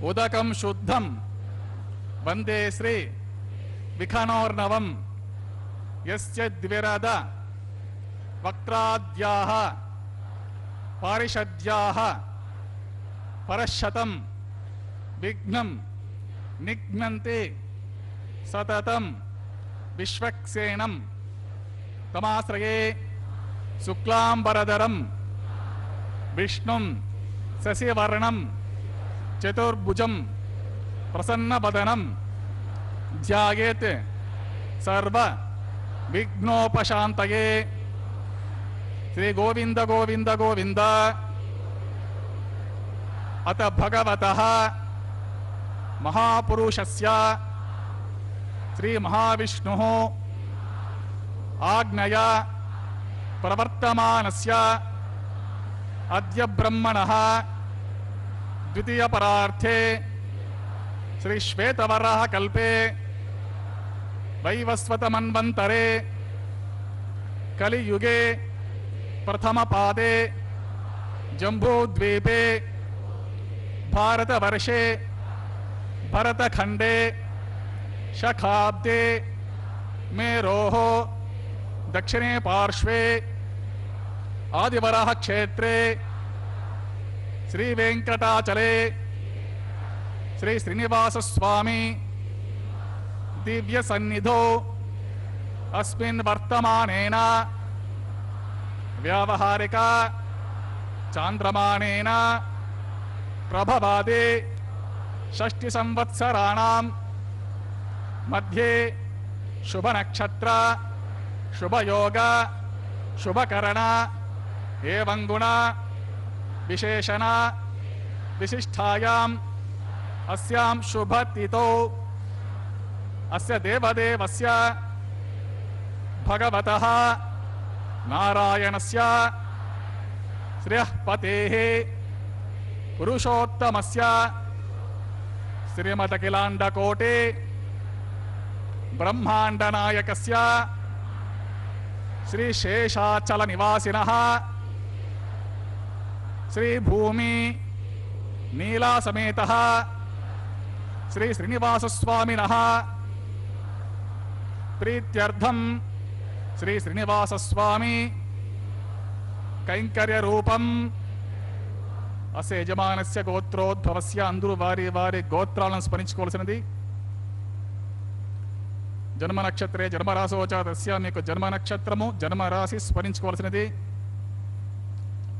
उदकं शुद्धं वंदे श्री विखनोर्नवं यस्य द्विरद वक्त्राद्याः पारिषद्याः परशतं विघ्नं निघ्नन्ति सततं विश्वक्सेनं तमाश्रये शुक्लांबरधरं विष्णुं शशिवर्णं चतुर्भुजं प्रसन्नवदनं ध्यायेत् सर्व विघ्नोपशान्तये। श्री गोविंद गोविंद गोविंद। अत भगवतः महापुरुषस्य श्री महाविष्णुः आज्ञया प्रवर्तमानस्य अद्य ब्रह्मणः द्वितीय परार्थे श्री श्वेतवराह कल्पे वैवस्वत मन्वन्तरे कलियुगे प्रथम पादे जम्बूद्वीपे भारतवर्षे भरतखंडे शखाब्दे मेरोः दक्षिणे पार्श्वे आदिवराह क्षेत्रे श्री वेंकटाचले श्री श्रीनिवास स्वामी दिव्य सन्निधौ अस्मिन् वर्तमानेन व्यावहारिक चांद्रमानेन प्रभवादे षष्टि संवत्सराणां मध्ये शुभ नक्षत्र शुभ योग शुभकरण एवं गुण विशेषण विशिष्टायाम् अस्यां शुभतिथौ अस्य देवदेवस्य भगवतः नारायणस्य श्रियःपतेः पुरुषोत्तमस्य श्रीमदखिलाण्डकोटे ब्रह्माण्डनायकस्य श्री शेषाचल निवासिनः श्री भूमि नीला समेतः श्री श्रीनिवास स्वामिनः प्रीत्यर्थं श्री श्रीनिवास स्वामी कैंकर्य रूपम् अस्य यजमानस्य गोत्रोद्भवस्य अंदरू वारी वारी गोत्राలను స్మరించుకోవాల్సినది। जन्म नक्षत्रे जन्मराशो च तस्य మీకు जन्म नक्षत्रము जन्मराशि స్మరించుకోవాల్సినది।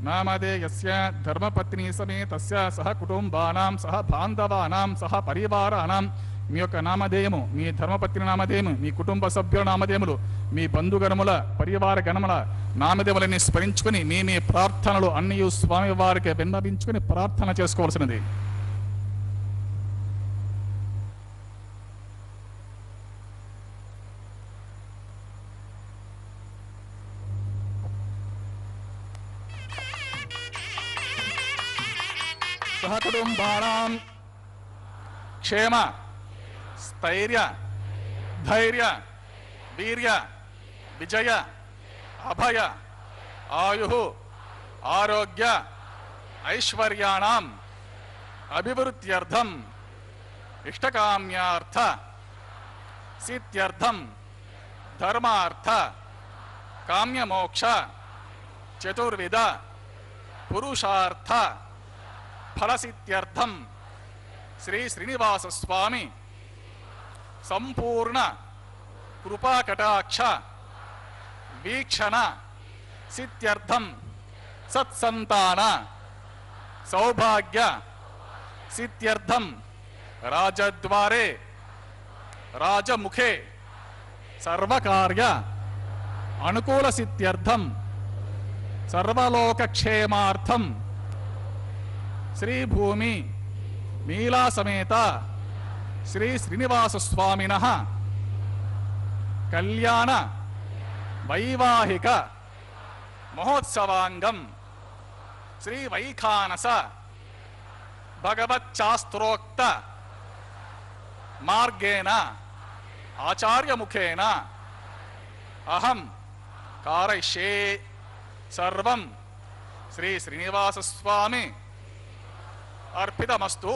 नामदे यस्य धर्मपत्नी समेतस्य सह कुटुंबानां सह बांधवानां सह परिवारानां మీ యొక్క నామధేయము మీ ధర్మపత్ని నామధేయము మీ కుటుంబ సభ్యుల నామధేయములు మీ బంధుగణముల పరివార గణముల నామధేయములని స్మరించుకొని మీ మీ ప్రార్థనలు అన్ని స్వామి వారికి విన్నవించుకొని ప్రార్థన చేసుకోవాల్సినది। सह कुटुंबानां क्षेम स्थैर्य धैर्य वीर्य विजय अभय आयु आरोग्य ऐश्वर्याणाम् अभिवृद्ध्यर्थम इष्टकाम्यार्थ सिद्ध्यर्थम धर्मार्थ काम्यमोक्ष चतुर्विध पुरुषार्थ फलसिद्ध्यर्थम श्री श्रीनिवास स्वामी संपूर्ण कृपा कटाक्ष वीक्षण सिद्ध्यर्थम सत्संतान सौभाग्य सिद्ध्यर्थम राजद्वारे राजमुखे सर्वकार्य अनुकूल सिद्ध्यर्थम सर्वलोकक्षेमार्थम श्री भूमि मीला समेत श्री श्रीनिवास स्वामिनः कल्याण वैवाहिक महोत्सवांगम श्री वैखानस भगवच्चास्त्रोक्त मार्गेण आचार्य मुखेन अहम कारयिष्ये सर्वं श्री श्रीनिवास स्वामी अर्पितमस्तु।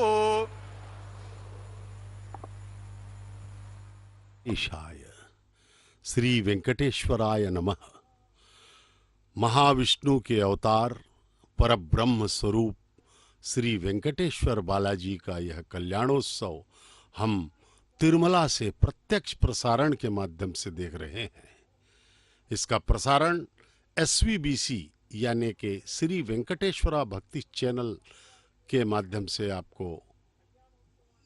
ईशाय श्री वेंकटेश्वराय नमः। महाविष्णु के अवतार परब्रह्म स्वरूप श्री वेंकटेश्वर बालाजी का यह कल्याणोत्सव हम तिरुमला से प्रत्यक्ष प्रसारण के माध्यम से देख रहे हैं। इसका प्रसारण SVBC यानी कि श्री वेंकटेश्वरा भक्ति चैनल के माध्यम से आपको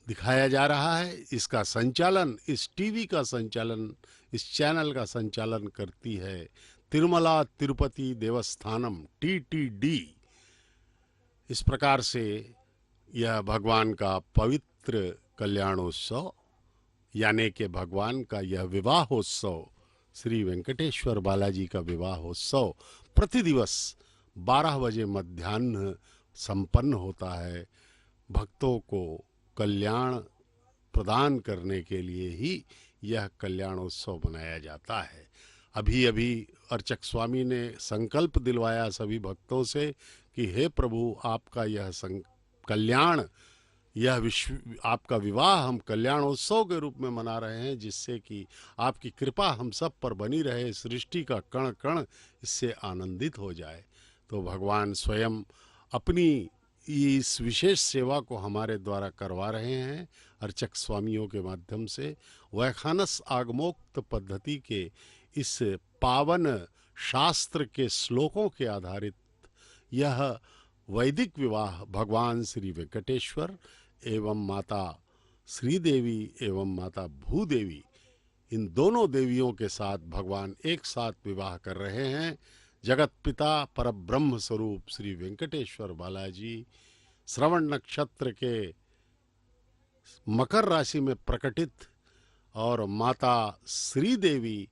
दिखाया जा रहा है। इसका संचालन, इस टीवी का संचालन, इस चैनल का संचालन करती है तिरुमला तिरुपति देवस्थानम TTD। इस प्रकार से यह भगवान का पवित्र कल्याणोत्सव यानी कि भगवान का यह विवाहोत्सव, श्री वेंकटेश्वर बालाजी का विवाहोत्सव प्रतिदिवस 12 बजे मध्याह्न संपन्न होता है। भक्तों को कल्याण प्रदान करने के लिए ही यह कल्याणोत्सव मनाया जाता है। अभी अभी अर्चक स्वामी ने संकल्प दिलवाया सभी भक्तों से कि हे प्रभु, आपका यह कल्याण, यह आपका विवाह हम कल्याणोत्सव के रूप में मना रहे हैं, जिससे कि आपकी कृपा हम सब पर बनी रहे, सृष्टि का कण कण इससे आनंदित हो जाए। तो भगवान स्वयं अपनी इस विशेष सेवा को हमारे द्वारा करवा रहे हैं अर्चक स्वामियों के माध्यम से। वैखानस आगमोक्त पद्धति के इस पावन शास्त्र के श्लोकों के आधारित यह वैदिक विवाह भगवान श्री वेंकटेश्वर एवं माता श्रीदेवी एवं माता भूदेवी, इन दोनों देवियों के साथ भगवान एक साथ विवाह कर रहे हैं। जगत पिता परब्रह्म स्वरूप श्री वेंकटेश्वर बालाजी श्रवण नक्षत्र के मकर राशि में प्रकटित और माता श्रीदेवी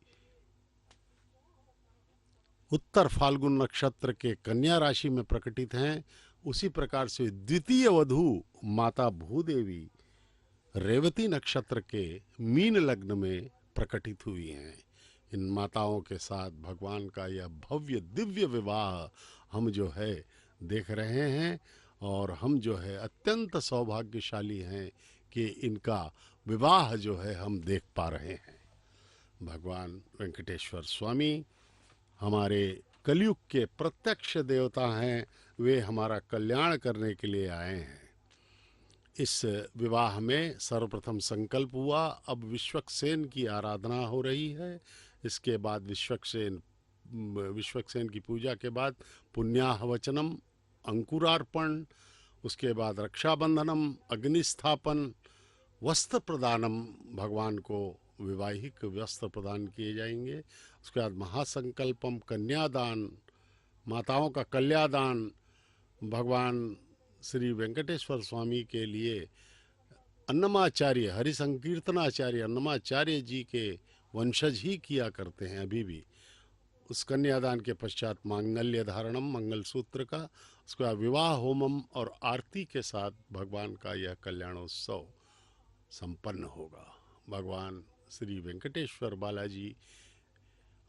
उत्तर फाल्गुन नक्षत्र के कन्या राशि में प्रकटित हैं। उसी प्रकार से द्वितीय वधू माता भूदेवी रेवती नक्षत्र के मीन लग्न में प्रकटित हुई हैं। इन माताओं के साथ भगवान का यह भव्य दिव्य विवाह हम जो है देख रहे हैं और हम जो है अत्यंत सौभाग्यशाली हैं कि इनका विवाह जो है हम देख पा रहे हैं। भगवान वेंकटेश्वर स्वामी हमारे कलयुग के प्रत्यक्ष देवता हैं, वे हमारा कल्याण करने के लिए आए हैं। इस विवाह में सर्वप्रथम संकल्प हुआ, अब विश्वक्सेन की आराधना हो रही है। इसके बाद विश्वक्सेन की पूजा के बाद पुण्याहवचनम, अंकुरार्पण, उसके बाद रक्षाबंधनम, अग्निस्थापन, वस्त्र प्रदानम, भगवान को वैवाहिक वस्त्र प्रदान किए जाएंगे। उसके बाद महासंकल्पम, कन्यादान, माताओं का कल्यादान, भगवान श्री वेंकटेश्वर स्वामी के लिए अन्नमाचार्य, हरि संकीर्तनाचार्य अन्नमाचार्य जी के वंशज ही किया करते हैं अभी भी। उस कन्यादान के पश्चात मांगल्य धारणम, मंगलसूत्र का, उसके बाद विवाह होमम और आरती के साथ भगवान का यह कल्याणोत्सव संपन्न होगा। भगवान श्री वेंकटेश्वर बालाजी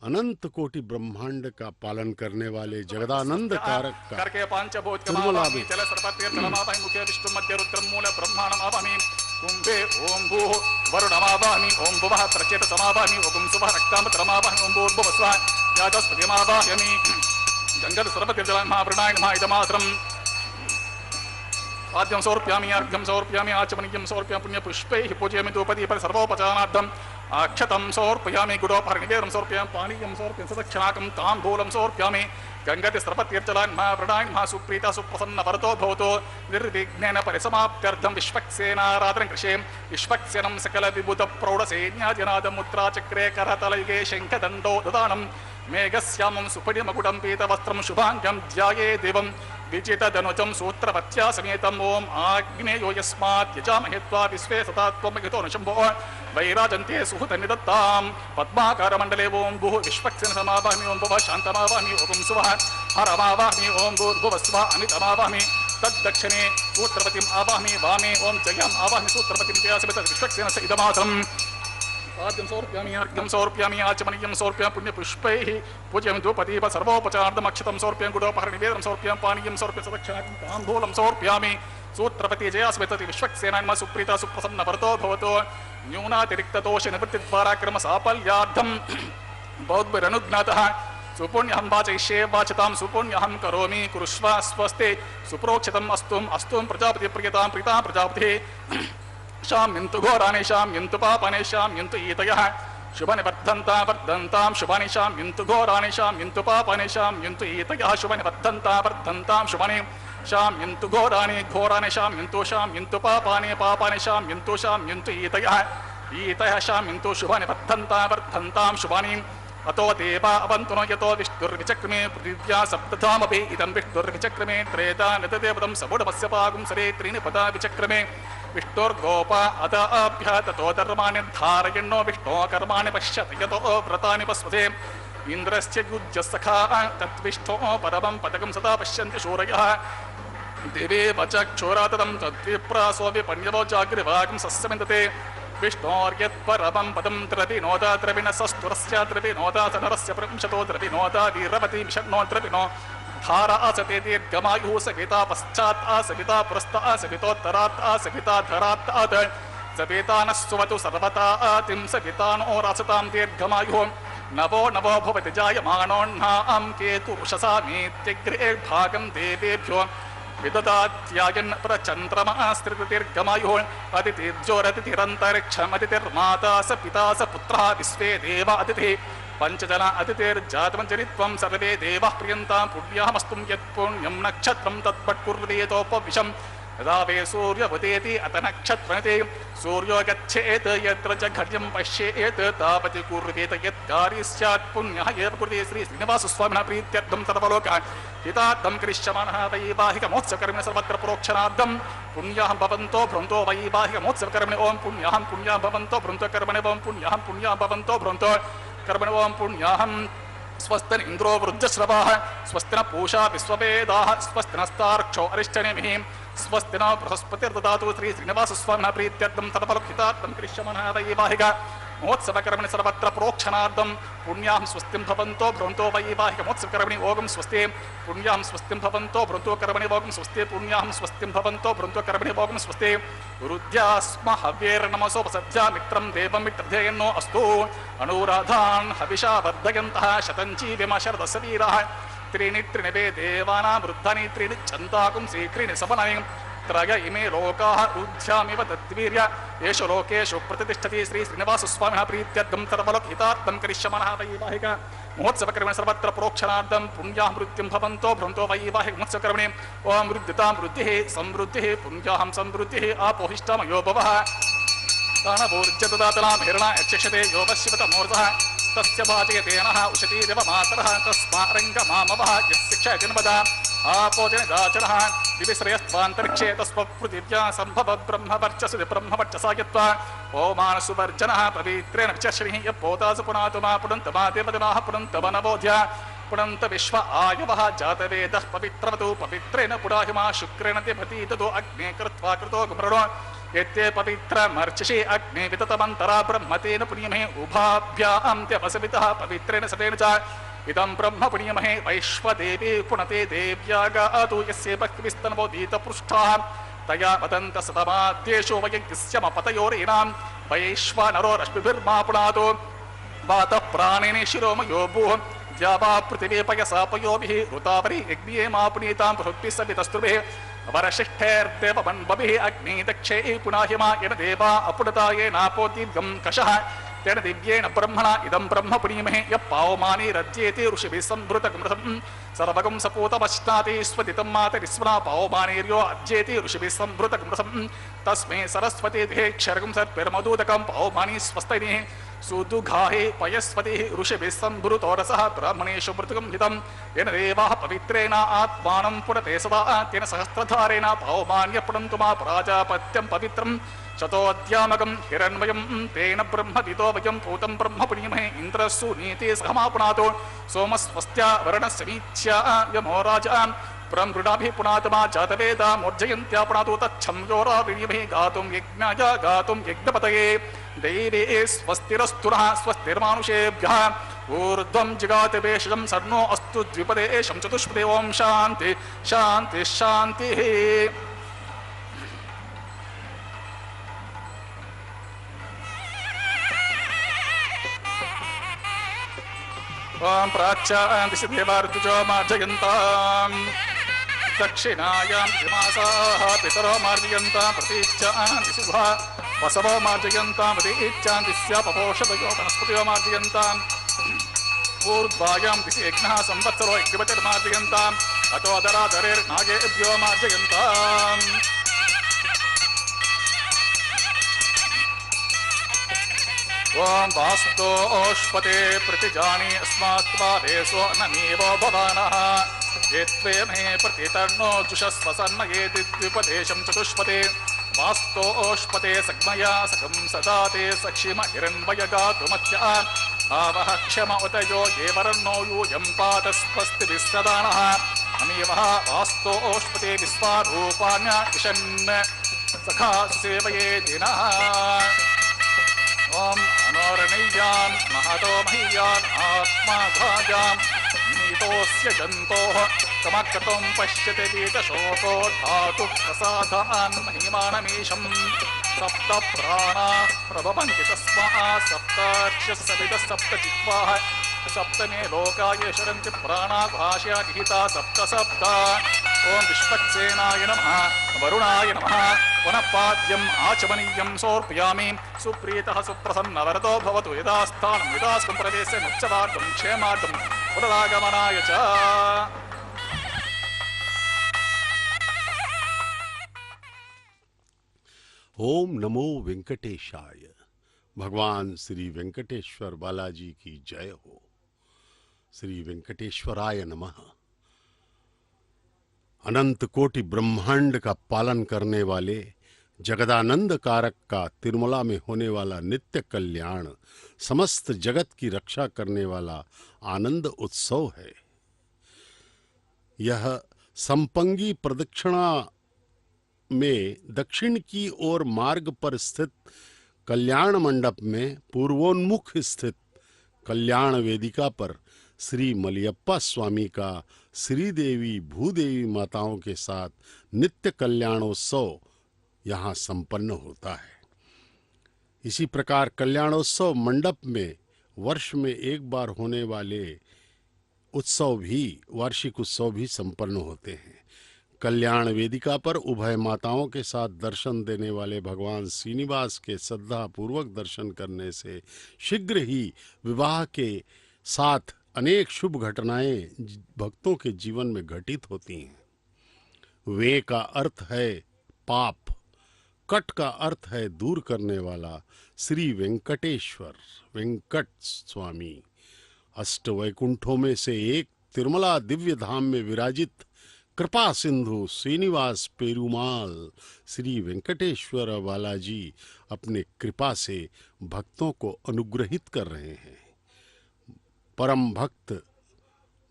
अनंत कोटि ब्रह्मांड का पालन करने वाले जगदानंद कारक का करके पंचभूत तिरुमला में जल सर्वतीर जलमावाहि मुखे विष्णु मध्य रुद्रम मूल ब्रह्माणमावामि कुंभे ओम भूः वरुणमावामि ओम भुवः प्रचेत समावामि ओम सुवः रक्तामृतमावामि ओम भूर्भुवः स्वः याजस्पतिमावाह्यामि गंगद सर्वतीर जलमावृणाय नमः इदमात्रम् आद्यं समर्पयामि, अर्घ्यं समर्पयामि, आचमनीयं समर्पयामि, पुण्यपुष्पैः पूजयामि, धूपदीप सर्वोपचारार्थम् अक्षतं समर्पयामि, गुडोपहरणिवेदं समर्पयामि, पानीयं समर्पयामि, सदक्षिणाकं ताम्बूलं समर्पयामि, गंगति सर्वतीर्थजलान्मः नमः सुप्रीता सुप्रसन्न वरतो भवतो निर्विघ्नेन परिसमाप्त्यर्थं विश्वक्सेनाराधनं कृषे विश्वक्सेनं सकल विभूत प्रौढसेन्यादिनादमुद्राचक्रे करतलयुगे शङ्खदण्डो ददानं मेघश्यामं सुपरिमकुटं पीतवस्त्रं शुभाङ्गं ध्याये देवं विजितधनुजं सूत्रवत्या समेतम् ओम आग्नेयो यस्मात् यजामहे त्वा विश्वे सदा त्वमहितो न शम्भो वैराजन्ते सुहृतनिदत्तां पद्माकारमण्डले ओम भूः विश्वक्सेन समावाहमि ओम भुवः शान्तमावाहमि ओम सुवः हरमावाहमि ओम भूर्भुवः स्वः अमितमावाहमि तद्दक्षिणे सूत्रपतिम् आवाहमि वामे ओम जयाम् आवाहमि सूत्रपतिं तया समेत विश्वक्सेन स इदमात्रम् आद्यं समर्पयामि, अर्घ्यं समर्पयामि, आचमनीयं समर्पयामि, पुण्यपुष्पैः पूजयामि, धूपदीप सर्वोपचारार्थम् अक्षतं समर्पयामि, गुडोपहरणिवेदं समर्पयामि, पानीयं समर्पयामि, सदक्षिणाकं ताम्बूलं समर्पयामि, सूत्रपति जयास्मितति विश्वक्सेनान्मः सुप्रीता सुप्रसन्न वरतो भवतो न्यूनातिरिक्तदोष निवृत्तिद्वारा क्रम साफल्यार्थं बौद्धिरनुज्ञातः सुपुण्यहं वाचयिष्ये वाचतां सुपुण्यहं करोमि कुरुष्व स्वस्ति सुप्रोक्षितम् अस्तुं प्रजापति प्रियतां प्रीतां प्रजापतिः शाम्यन्तु घोराणि शाम्यन्तु पापानि शाम्यन्तु ईतयः शुभनि वर्धन्तां शुभानि शाम्यन्तु घोराणि शाम्यन्तु पापानि शाम्यन्तु ईतयः शुभनि वर्धन्तां शुभानि शाम्यन्तु घोराणि शाम्यन्तु पापानि शाम्यन्तु ईतयः शाम्यन्तु शुभानि वर्धन्तां शुभानि अतो देवा अवन्तु नो यतो विष्णुर्विचक्रमे पृथिव्या सप्तधामपि इदं विष्णुर्विचक्रमे त्रेता नितदेवतं सबुडमस्य पागुं सरे त्रीणि पदा विचक्रमे विष्णुर्गोपा अत अभ्य ततो धर्माणि धारयन्नो विष्णो कर्माणि पश्यत यतो व्रतानि पस्वते इन्द्रस्य युज्यसखा तद्विष्णो परमं पदकं सदा पश्यन्ति शूरयः दिवे वचक्षुरा तदं तद्विप्रासो विपण्यवो जाग्रिवागं सस्यमिन्दते विष्णोर्यत्परमं पदं द्रविनोदा द्रविणसस्तुरस्य द्रविनोदा सनरस्य प्रंशतो द्रविनोदा वीरवती विषण्णो द्रविनो धारा आसते दीर्घमायुः सविता पश्चात् आसविता पुरस्त आसवितोत्तरात् आसविता धरात् आद सविता नः सुवतु सर्वता आतिं सविता नो रासतां दीर्घमायुः नवो नवो भवति जायमानोऽह्नां केतुरुषसामीत्यग्रे भागं देवेभ्यो विददात्यायन् प्रचन्द्रमास्त्रिदीर्घमायुः अदितिर्जोरदितिरन्तरिक्षम् अदितिर्माता स पिता स पुत्रः विश्वे देव अदितिः पंचजना अतिथिर्जातमञ्जरित्वं सर्वे देवाः प्रियन्तां पुण्याहमस्तुं यत्पुण्यं नक्षत्रं तत्पट्कुर्वीतोपविशं यदा वे सूर्यवदेति अत नक्षत्रनिते सूर्यो गच्छेत् यत्र च घर्यं पश्येत् तावति कुर्वेत यत्कार्य स्यात् पुण्यः एव कुर्वे श्री श्रीनिवासस्वामिनः प्रीत्यर्थं सर्वलोकान् हितार्थं करिष्यमाणः वैवाहिकमोत्सवकर्मिणः सर्वत्र प्रोक्षणार्थं पुण्याः भवन्तो भ्रन्तो वैवाहिकमोत्सवकर्मिणः ओं पुण्याः पुण्याः भवन्तो भ्रन्तो कर्मणः ओं पुण्याः भवन्तो भ्रन्तो कर्मण ओं पुण्याहं स्वस्तिन इंद्रो वृद्धश्रवाः स्वस्तिन पूषा विश्ववेदाः स्वस्तिनस्तार्क्षो अरिष्टनेमिः स्वस्तिन बृहस्पतिर्ददातु श्री श्रीनिवासस्वामिनः प्रीत्यर्थं तदफलहितार्थं करिष्यमाणः वैवाहिक महोत्सवकर्मणि सर्वत्र प्रोक्षणार्थं पुण्याहं स्वस्तिं भवन्तो भ्रन्तो वैवाहिकमोत्सवकर्मणि ओगं स्वस्ति पुण्याहं स्वस्तिं भवन्तो भ्रन्तो कर्मणि ओगं स्वस्ति पुण्याहं स्वस्तिं भवन्तो भ्रन्तो कर्मणि ओगं स्वस्ति रुद्यास्म हव्यैर्नमसोपसद्या मित्रं देवं मित्रधेयन्नो अस्तु अनुराधान् हविषा वर्धयन्तः शतञ्जीविम शरदस्य वीराः त्रीणि त्रिणवे देवानां वृद्धानि त्रीणि छन्दाकुं शीघ्रीणि सपनानि त्रय इमे लोकाः रुद्ध्यामिव तद्वीर्य येषु लोकेषु प्रतिष्ठति श्री श्रीनिवासस्वामिनः प्रीत्यर्थं सर्वलोकहितार्थं करिष्यमाणः वैवाहिक महोत्सवकर्मणि सर्वत्र प्रोक्षणार्थं पुण्याः मृत्युं भवन्तो भ्रन्तो वैवाहिक महोत्सवकर्मणि ओं वृद्धितां वृद्धिः समृद्धिः पुण्याहं समृद्धिः आपोहिष्टामयो भवः तानभूर्जददातनां हिरणा यक्षते योगशिवतमूर्धः तस्य भाजयतेनः उशतीरिव मातरः तस्मारङ्गमामवः यत्शिक्षयति नमदा आपोजनदाचरः विविश्रयस्त्वान्तरिक्षे तस्वपृथिव्या सम्भव ब्रह्मवर्चसि ब्रह्मवर्चसा यत्त्वा ओमानसुवर्जनः पवित्रेण विचर्षणिः यः पोतासु पुनातु मा पुनन्त मा देवदेवाः पुनन्त वनबोध्या पुनन्त विश्व आयवः जातवेदः पवित्रवतु पवित्रेण पुराहिमा शुक्रेण देवती ततो अग्ने कृत्वा कृतो गुमरणो एते पवित्रमर्चिषे अग्ने विततमन्तरा ब्रह्मतेन पुण्यमहे उभाभ्यां त्यवसवितः पवित्रेण सतेन च इदं ब्रह्म पुण्यमहे वैश्वदेवी पुनते देव्यागातु यस्य बह्विस्तनवोदीतपृष्ठाः तया वदन्त सतमाद्येषु वयज्ञस्यमपतयोरेनां वैश्वानरो रश्मिभिर्मा पुनातो वातः प्राणेन शिरोमयो भूः द्यावा पृथिवी पयसा पयोभिः ऋतावरी यज्ञे मा पुनीतां पृथ्वी सवितस्तुभिः वरशिष्ठैर्देववन्वभिः अग्नि दक्षे पुनाहिमा येन देवा अपुनता येनापो दीर्घं कषः तेन दिव्येन ब्रह्मणा इदं ब्रह्म पुण्यमहे यः पावमानि रज्येति ऋषिभिः सम्भृतगमृतं सर्वगं सपूतमश्नाति स्वदितं मातरिस्वना पावमानेर्यो अज्येति ऋषिभिः सम्भृतगमृतं तस्मै सरस्वती देहे क्षरगं सर्पिर्मदूदकं पावमानि स्वस्तैनिः सुदुघाहे पयस्वतिः ऋषिभिः सम्भृतोरसः ब्राह्मणेषु मृतकं हितं येन देवाः पवित्रेण आत्मानं पुनते सदा तेन सहस्रधारेण पावमान्य पुनन्तु मा प्राजापत्यं पवित्रं शतोऽद्यामकं हिरण्मयं तेन ब्रह्मदितो वयं पूतं ब्रह्म पुण्यमहे इन्द्रस्सु नीते सहमापुनातो सोमस्वस्त्या वर्णस्समीच्या यमो राजा प्रमृडाभिः पुनातमा जातवेदा मोर्जयन्त्या पुनातो तच्छं योराविण्यमहे गातुं यज्ञाय गातुं यज्ञपतये दैवे स्वस्तिरस्तुनः स्वस्तिर्मानुषेभ्यः ऊर्ध्वं जिगाति वेषजं सर्णो अस्तु द्विपदे शं चतुष्पदे ओं शान्ति शान्ति शान्तिः ओं प्राच्यान्तिषि देवार्जुजो मार्जयन्ताम् दक्षिणायां दिमासाः पितरो मार्जयन्तां प्रतीच्यान्तिषि गुहा वसवो मार्जयन्तां प्रतीच्यान्तिस्या पपोषदयो वनस्पतयो मार्जयन्ताम् ऊर्ध्वायां दिशि यज्ञः संवत्सरो यज्ञपतिर्मार्जयन्ताम् अतो दराधरेर्नागेभ्यो मार्जयन्ताम् ओं वास्तोष्पते प्रतिजानी अस्मात्वादेशो नमीवो भवानः एत्वे मे प्रतितन्नो जुषस्व सन्मयेति द्विपदेशं चतुष्पते वास्तोष्पते सग्मया सगं सदा ते सक्षिम हिरण्मयगातुमत्या आवः क्षम उतयो येवरन्नो यूयं पातस्वस्ति विस्तदानः अमीवः वास्तोष्पते विश्वारूपाण्य इषन् सखा सुसेवये दिनः ओं अनोरणीयां महतो महीयान् आत्माभाजां नीतोऽस्य जन्तोः समक्रतुं पश्यति वीतशोको धातुः प्रसादान् महिमानमीशं सप्त प्राणाः प्रभवन्ति तस्मात् सप्तार्क्ष्यः सवितः सप्त जिह्वाः सप्तमे लोकाय शरन्ति प्राणाः भाष्या निहिता सप्त सप्त ओं विश्वक्सेनाय नमः वरुणाय नमः पुनः पाद्यम् आचमनीयं समर्पयामि सुप्रीतः सुप्रसन्नवरतो भवतु यदास्थानं यदास्कं प्रदेशे मुच्चवार्गं क्षेमार्गं पुनरागमनाय च ओम नमो वेंकटेशाय। भगवान श्री वेंकटेश्वर बालाजी की जय हो। श्री वेंकटेश्वराय नमः। अनंत कोटि ब्रह्मांड का पालन करने वाले जगदानंद कारक का तिरुमला में होने वाला नित्य कल्याण समस्त जगत की रक्षा करने वाला आनंद उत्सव है। यह संपंगी प्रदक्षिणा में दक्षिण की ओर मार्ग पर स्थित कल्याण मंडप में पूर्वोन्मुख स्थित कल्याण वेदिका पर श्री मलयप्पा स्वामी का श्रीदेवी भूदेवी माताओं के साथ नित्य कल्याणोत्सव यहाँ संपन्न होता है। इसी प्रकार कल्याणोत्सव मंडप में वर्ष में एक बार होने वाले उत्सव भी वार्षिक उत्सव भी संपन्न होते हैं। कल्याण वेदिका पर उभय माताओं के साथ दर्शन देने वाले भगवान श्रीनिवास के श्रद्धा पूर्वक दर्शन करने से शीघ्र ही विवाह के साथ अनेक शुभ घटनाएं भक्तों के जीवन में घटित होती हैं। वे का अर्थ है पाप, कट का अर्थ है दूर करने वाला श्री वेंकटेश्वर वेंकट स्वामी। अष्ट वैकुंठों में से एक तिरुमला दिव्य धाम में विराजित कृपा सिंधु श्रीनिवास पेरुमाल श्री वेंकटेश्वर बालाजी अपने कृपा से भक्तों को अनुग्रहित कर रहे हैं। परम भक्त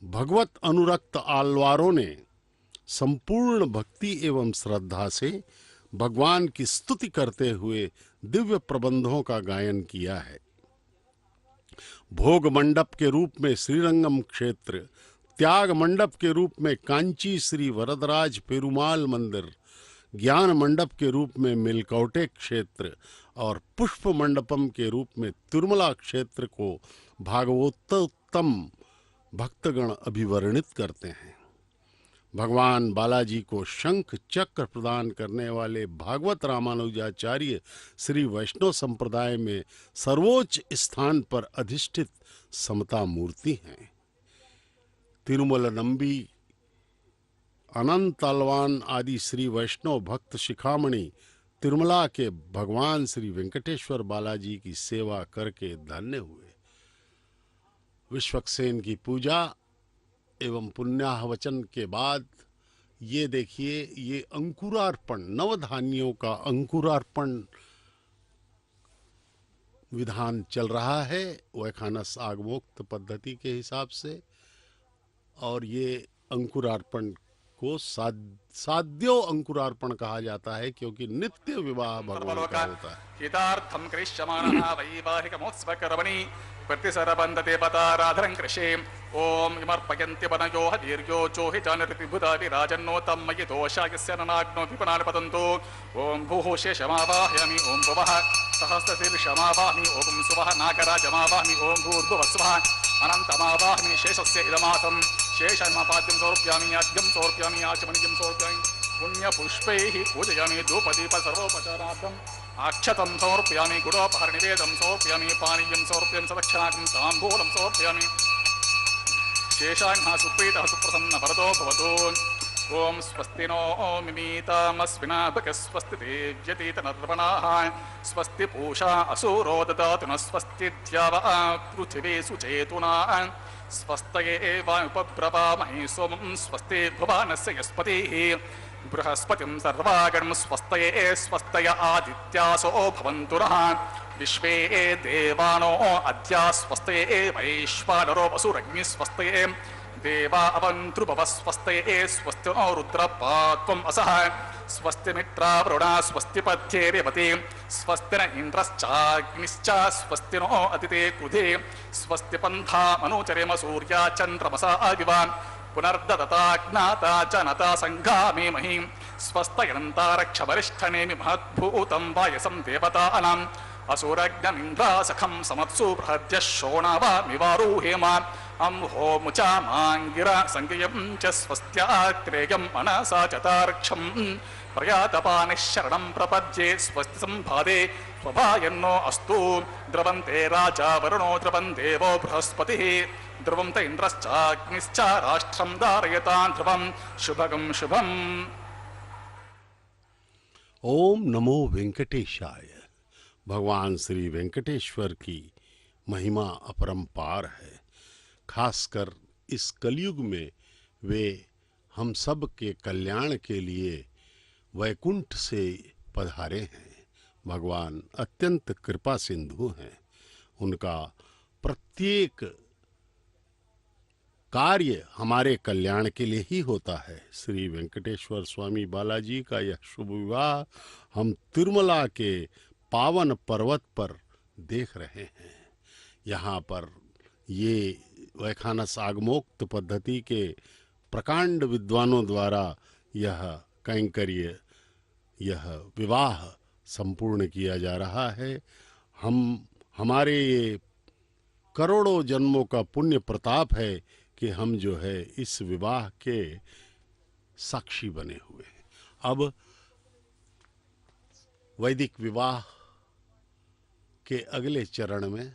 भगवत अनुरक्त आलवारों ने संपूर्ण भक्ति एवं श्रद्धा से भगवान की स्तुति करते हुए दिव्य प्रबंधों का गायन किया है। भोग मंडप के रूप में श्रीरंगम क्षेत्र, त्याग मंडप के रूप में कांची श्री वरदराज पेरुमाल मंदिर, ज्ञान मंडप के रूप में मिलकौटे क्षेत्र और पुष्प मंडपम के रूप में तिरुमला क्षेत्र को भागवतोत्तम भक्तगण अभिवर्णित करते हैं। भगवान बालाजी को शंख चक्र प्रदान करने वाले भागवत रामानुजाचार्य श्री वैष्णव संप्रदाय में सर्वोच्च स्थान पर अधिष्ठित समता मूर्ति हैं। तिरुमल नंबी, अनंत अलवान आदि श्री वैष्णव भक्त शिखामणि तिरुमला के भगवान श्री वेंकटेश्वर बालाजी की सेवा करके धन्य हुए। विश्वक्सेन की पूजा एवं पुण्याहवचन के बाद ये देखिए, ये अंकुरार्पण, नवधान्यों का अंकुरार्पण विधान चल रहा है वैखानस आगमोक्त पद्धति के हिसाब से। और ये अंकुरार्पण को साध्यो अंकुरार्पण कहा जाता है, क्योंकि नित्य विवाह भगवान का होता है। हितार्थं कृष्यमाणः वैवाहिकमोत्सवकर्मणि प्रतिसरबन्धते पताराधरं कृषे। ओम इमर्पयन्ति वनयो दीर्घो चोहि जानृतिभुता विराजन्नोतं मयि दोषायस्य ननाग्नो विपणानि पतन्तु। ओम भूः शेषमावाहयामि ओम भुवः सहस्रशीर्षमावाहमि ओम सुवः नागराजमावाहमि ओम भूर्भुवस्वः अनन्तमावाहमि शेषस्य इदमासं। शेषमपाद्यं समर्पयामि, आद्यं समर्पयामि, आचमनीयं समर्पयामि, पुण्यपुष्पैः पूजयामि, धूपदीप सर्वोपचारार्थम् अक्षतं समर्पयामि, गुडोपहरणिवेदं समर्पयामि, पानीयं समर्पयामि, सदक्षिणाकं ताम्बूलं समर्पयामि। शेषाङ्घः सुप्रीतः सुप्रसन्न वरदो भवतु। ओम स्वस्ति नो मिमीतामस्विना स्वस्ति देव्यतीतनर्वणाः स्वस्ति पूषा असुरो ददातु न स्वस्ति द्यावः पृथिवी सुचेतुना स्वस्तये वायुपब्रवामहे सोमं स्वस्ति भुवनस्य यस्पतिः बृहस्पतिं सर्वागणं स्वस्तये स्वस्तय आदित्यासो भवन्तु नः विश्वे देवानो अद्या स्वस्तये वैश्वानरो वसुरग्निः स्वस्तये देवा अवन्तृभवः स्वस्तये स्वस्ति नो रुद्रपात्वम् असः स्वस्ति मित्रावरुणा स्वस्ति पथ्ये रेवती स्वस्ति न इन्द्रश्चाग्निश्च स्वस्ति नो अदिते क्रुधे स्वस्ति पन्था मनुचरेम सूर्या चन्द्रमसा अविवा पुनर्ददता ज्ञाता च नता संघामे महीं स्वस्तयन्तारक्ष वरिष्ठनेमि महद्भूतं वायसं देवतानाम् असुरग्निन्द्रासखं समत्सु बृहद्यः शोणावामिवारुहेम अंहो मुचा मांगिरा संज्ञयं च स्वस्त्यात्रेयं मनसा चतार्क्षं प्रयातपानिः शरणं प्रपद्ये स्वस्ति संभादे स्वभायन्नो अस्तु द्रवन्ते राजा वरुणो द्रवन् देवो बृहस्पतिः ध्रुवं त इन्द्रश्चाग्निश्च राष्ट्रं धारयतां ध्रुवं शुभगं शुभम्। ओम नमो वेंकटेशाय। भगवान श्री वेंकटेश्वर की महिमा अपरंपार है। खासकर इस कलयुग में वे हम सब के कल्याण के लिए वैकुंठ से पधारे हैं। भगवान अत्यंत कृपा सिंधु हैं। उनका प्रत्येक कार्य हमारे कल्याण के लिए ही होता है। श्री वेंकटेश्वर स्वामी बालाजी का यह शुभ विवाह हम तिरुमला के पावन पर्वत पर देख रहे हैं। यहाँ पर ये वैखानस आगमोक्त पद्धति के प्रकांड विद्वानों द्वारा यह कैंकर्य, यह विवाह संपूर्ण किया जा रहा है। हमारे ये करोड़ों जन्मों का पुण्य प्रताप है कि हम जो है इस विवाह के साक्षी बने हुए हैं। अब वैदिक विवाह के अगले चरण में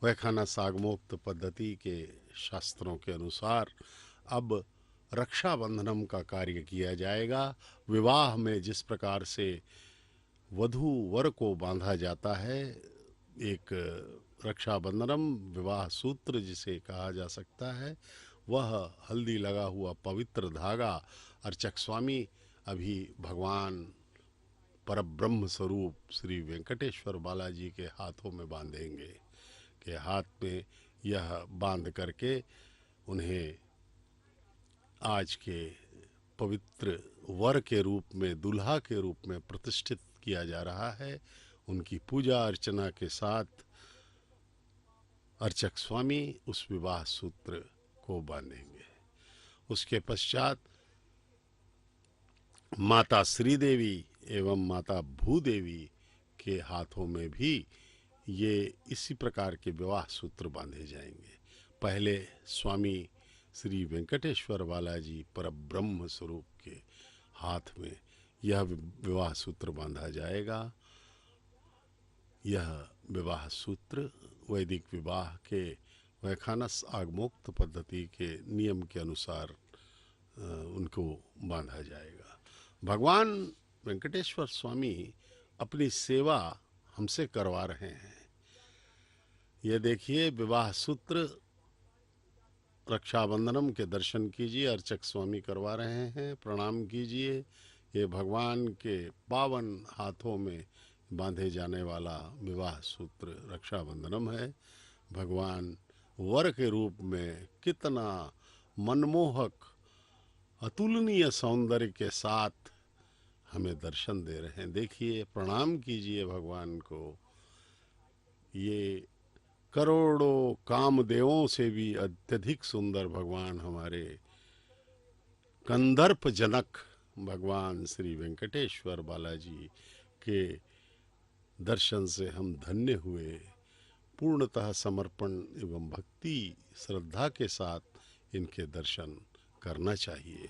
वैखानस आगमोक्त पद्धति के शास्त्रों के अनुसार अब रक्षाबंधनम का कार्य किया जाएगा। विवाह में जिस प्रकार से वधू वर को बांधा जाता है, एक रक्षाबंधनम विवाह सूत्र जिसे कहा जा सकता है, वह हल्दी लगा हुआ पवित्र धागा अर्चक स्वामी अभी भगवान परब्रह्म स्वरूप श्री वेंकटेश्वर बालाजी के हाथों में बांधेंगे। के हाथ में यह बांध करके उन्हें आज के पवित्र वर के रूप में, दुल्हा के रूप में प्रतिष्ठित किया जा रहा है। उनकी पूजा अर्चना के साथ अर्चक स्वामी उस विवाह सूत्र को बांधेंगे। उसके पश्चात माता श्रीदेवी एवं माता भूदेवी के हाथों में भी ये इसी प्रकार के विवाह सूत्र बांधे जाएंगे। पहले स्वामी श्री वेंकटेश्वर बालाजी परब्रह्म स्वरूप के हाथ में यह विवाह सूत्र बांधा जाएगा। यह विवाह सूत्र वैदिक विवाह के वैखानस आगमोक्त पद्धति के नियम के अनुसार उनको बांधा जाएगा। भगवान वेंकटेश्वर स्वामी अपनी सेवा हमसे करवा रहे हैं। ये देखिए विवाह सूत्र, रक्षाबंधनम के दर्शन कीजिए, अर्चक स्वामी करवा रहे हैं, प्रणाम कीजिए। ये भगवान के पावन हाथों में बांधे जाने वाला विवाह सूत्र रक्षाबंधनम है। भगवान वर के रूप में कितना मनमोहक अतुलनीय सौंदर्य के साथ हमें दर्शन दे रहे हैं। देखिए, प्रणाम कीजिए भगवान को। ये करोड़ों कामदेवों से भी अत्यधिक सुंदर भगवान, हमारे कंदर्प जनक भगवान श्री वेंकटेश्वर बालाजी के दर्शन से हम धन्य हुए। पूर्णतः समर्पण एवं भक्ति श्रद्धा के साथ इनके दर्शन करना चाहिए।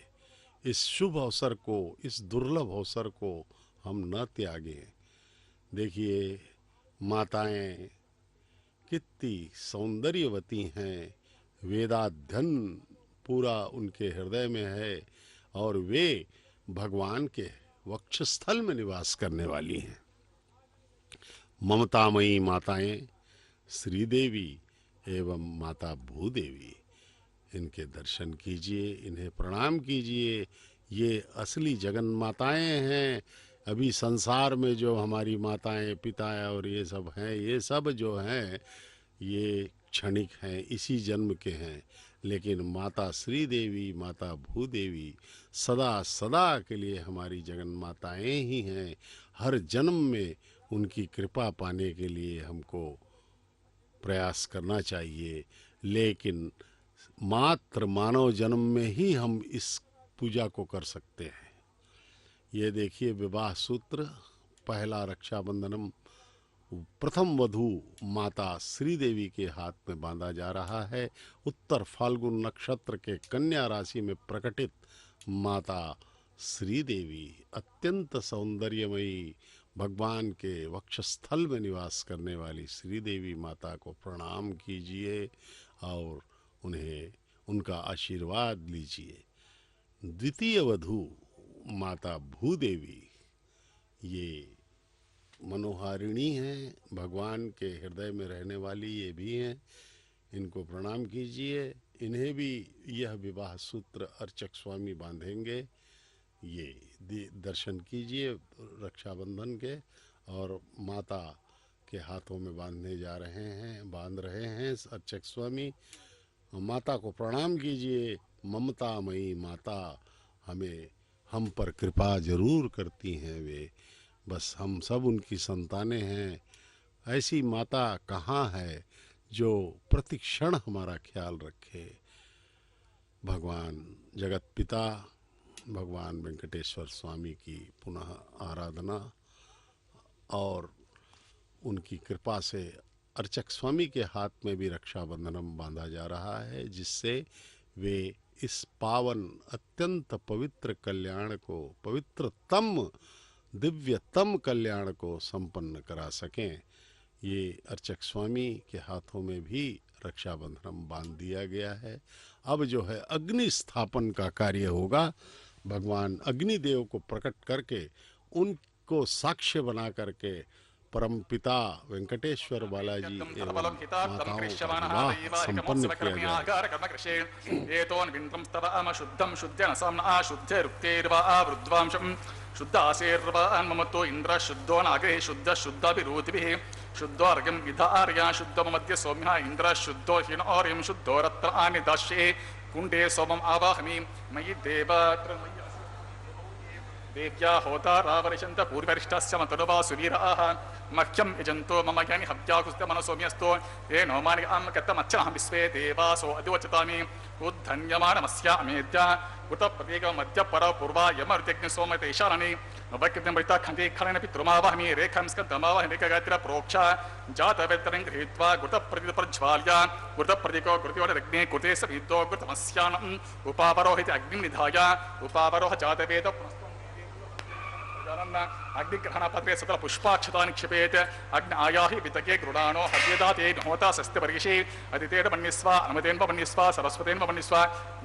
इस शुभ अवसर को, इस दुर्लभ अवसर को हम न त्यागें। देखिए, माताएं कितनी सौंदर्यवती हैं, वेदाध्ययन पूरा उनके हृदय में है और वे भगवान के वक्षस्थल में निवास करने वाली हैं। ममतामयी माताएं श्रीदेवी एवं माता भूदेवी, इनके दर्शन कीजिए, इन्हें प्रणाम कीजिए। ये असली जगन माताएं हैं। अभी संसार में जो हमारी माताएं, पिताएं और ये सब हैं, ये सब जो हैं ये क्षणिक हैं, इसी जन्म के हैं। लेकिन माता श्री देवी, माता भूदेवी सदा सदा के लिए हमारी जगन माताएं ही हैं। हर जन्म में उनकी कृपा पाने के लिए हमको प्रयास करना चाहिए। लेकिन मात्र मानव जन्म में ही हम इस पूजा को कर सकते हैं। ये देखिए विवाह सूत्र, पहला रक्षाबंधनम प्रथम वधू माता श्रीदेवी के हाथ में बांधा जा रहा है। उत्तर फाल्गुन नक्षत्र के कन्या राशि में प्रकटित माता श्रीदेवी, अत्यंत सौंदर्यमयी भगवान के वक्षस्थल में निवास करने वाली श्रीदेवी माता को प्रणाम कीजिए और उन्हें उनका आशीर्वाद लीजिए। द्वितीय वधू माता भूदेवी, ये मनोहारिणी हैं, भगवान के हृदय में रहने वाली ये भी हैं, इनको प्रणाम कीजिए। इन्हें भी यह विवाह सूत्र अर्चक स्वामी बांधेंगे। ये दर्शन कीजिए रक्षाबंधन के, और माता के हाथों में बांध रहे हैं अर्चक स्वामी। माता को प्रणाम कीजिए। ममतामयी माता हम पर कृपा जरूर करती हैं वे, बस हम सब उनकी संतानें हैं। ऐसी माता कहाँ है जो प्रति क्षण हमारा ख्याल रखे। भगवान जगत पिता भगवान वेंकटेश्वर स्वामी की पुनः आराधना और उनकी कृपा से अर्चक स्वामी के हाथ में भी रक्षाबंधनम बांधा जा रहा है, जिससे वे इस पावन अत्यंत पवित्र कल्याण को, पवित्रतम दिव्यतम कल्याण को संपन्न करा सकें। ये अर्चक स्वामी के हाथों में भी रक्षाबंधनम बांध दिया गया है। अब जो है अग्नि स्थापन का कार्य होगा। भगवान अग्निदेव को प्रकट करके उनको साक्ष्य बना करके परम पिता वेंकटेश्वर बालाजी एवं माताओं का विवाह संपन्न किया जाए। शुद्ध आशीर्वान् ममतो इंद्र शुद्धो नागे शुद्ध शुद्धाभिरूतिभिः शुद्धोर्घ्यं विधार्या शुद्धो मध्य सौम्यः इंद्र शुद्धो हिनोर्यं शुद्धो रत्नानि दास्ये कुंडे सोमम् आवाहमि मयि देव्या होतारावरिषन्त पूर्वरिष्ठस्य मतनुवा सुवीराः मह्यं यजन्तो मम ज्ञानि हव्याकुस्त मनसोम्यस्तो ये नोमानि कतमच्चनहं विश्वे देवासो अधिवचतामि उद्धन्यमानमस्यामेद्या उत प्रतीक मध्य पर पूर्वा यमर्त्यग्नि सोमतेशानि नवकिर्णमृता खण्डे खलेन पितृमावाहमि रेखां स्कन्दमावाहमि रेखगात्र प्रोक्षा जातवेत्तरं गृहीत्वा गुरुतप्रतिप्रज्वाल्या गुरुतप्रतीको गुरुत्योरग्ने कुते समितो गुरुतमस्यानम् उपावरोहित अग्निं निधाय उपावरोह जातवेद अग्निग्रहणपत्रे सकल पुष्पाक्षता निक्षेपेत अग्नि आयाहि वितके गृणानो हव्यदाते होता सस्त्यवर्गिषे अदितेन मन्यस्व अनुमतेन मन्यस्व सरस्वतेन मन्यस्व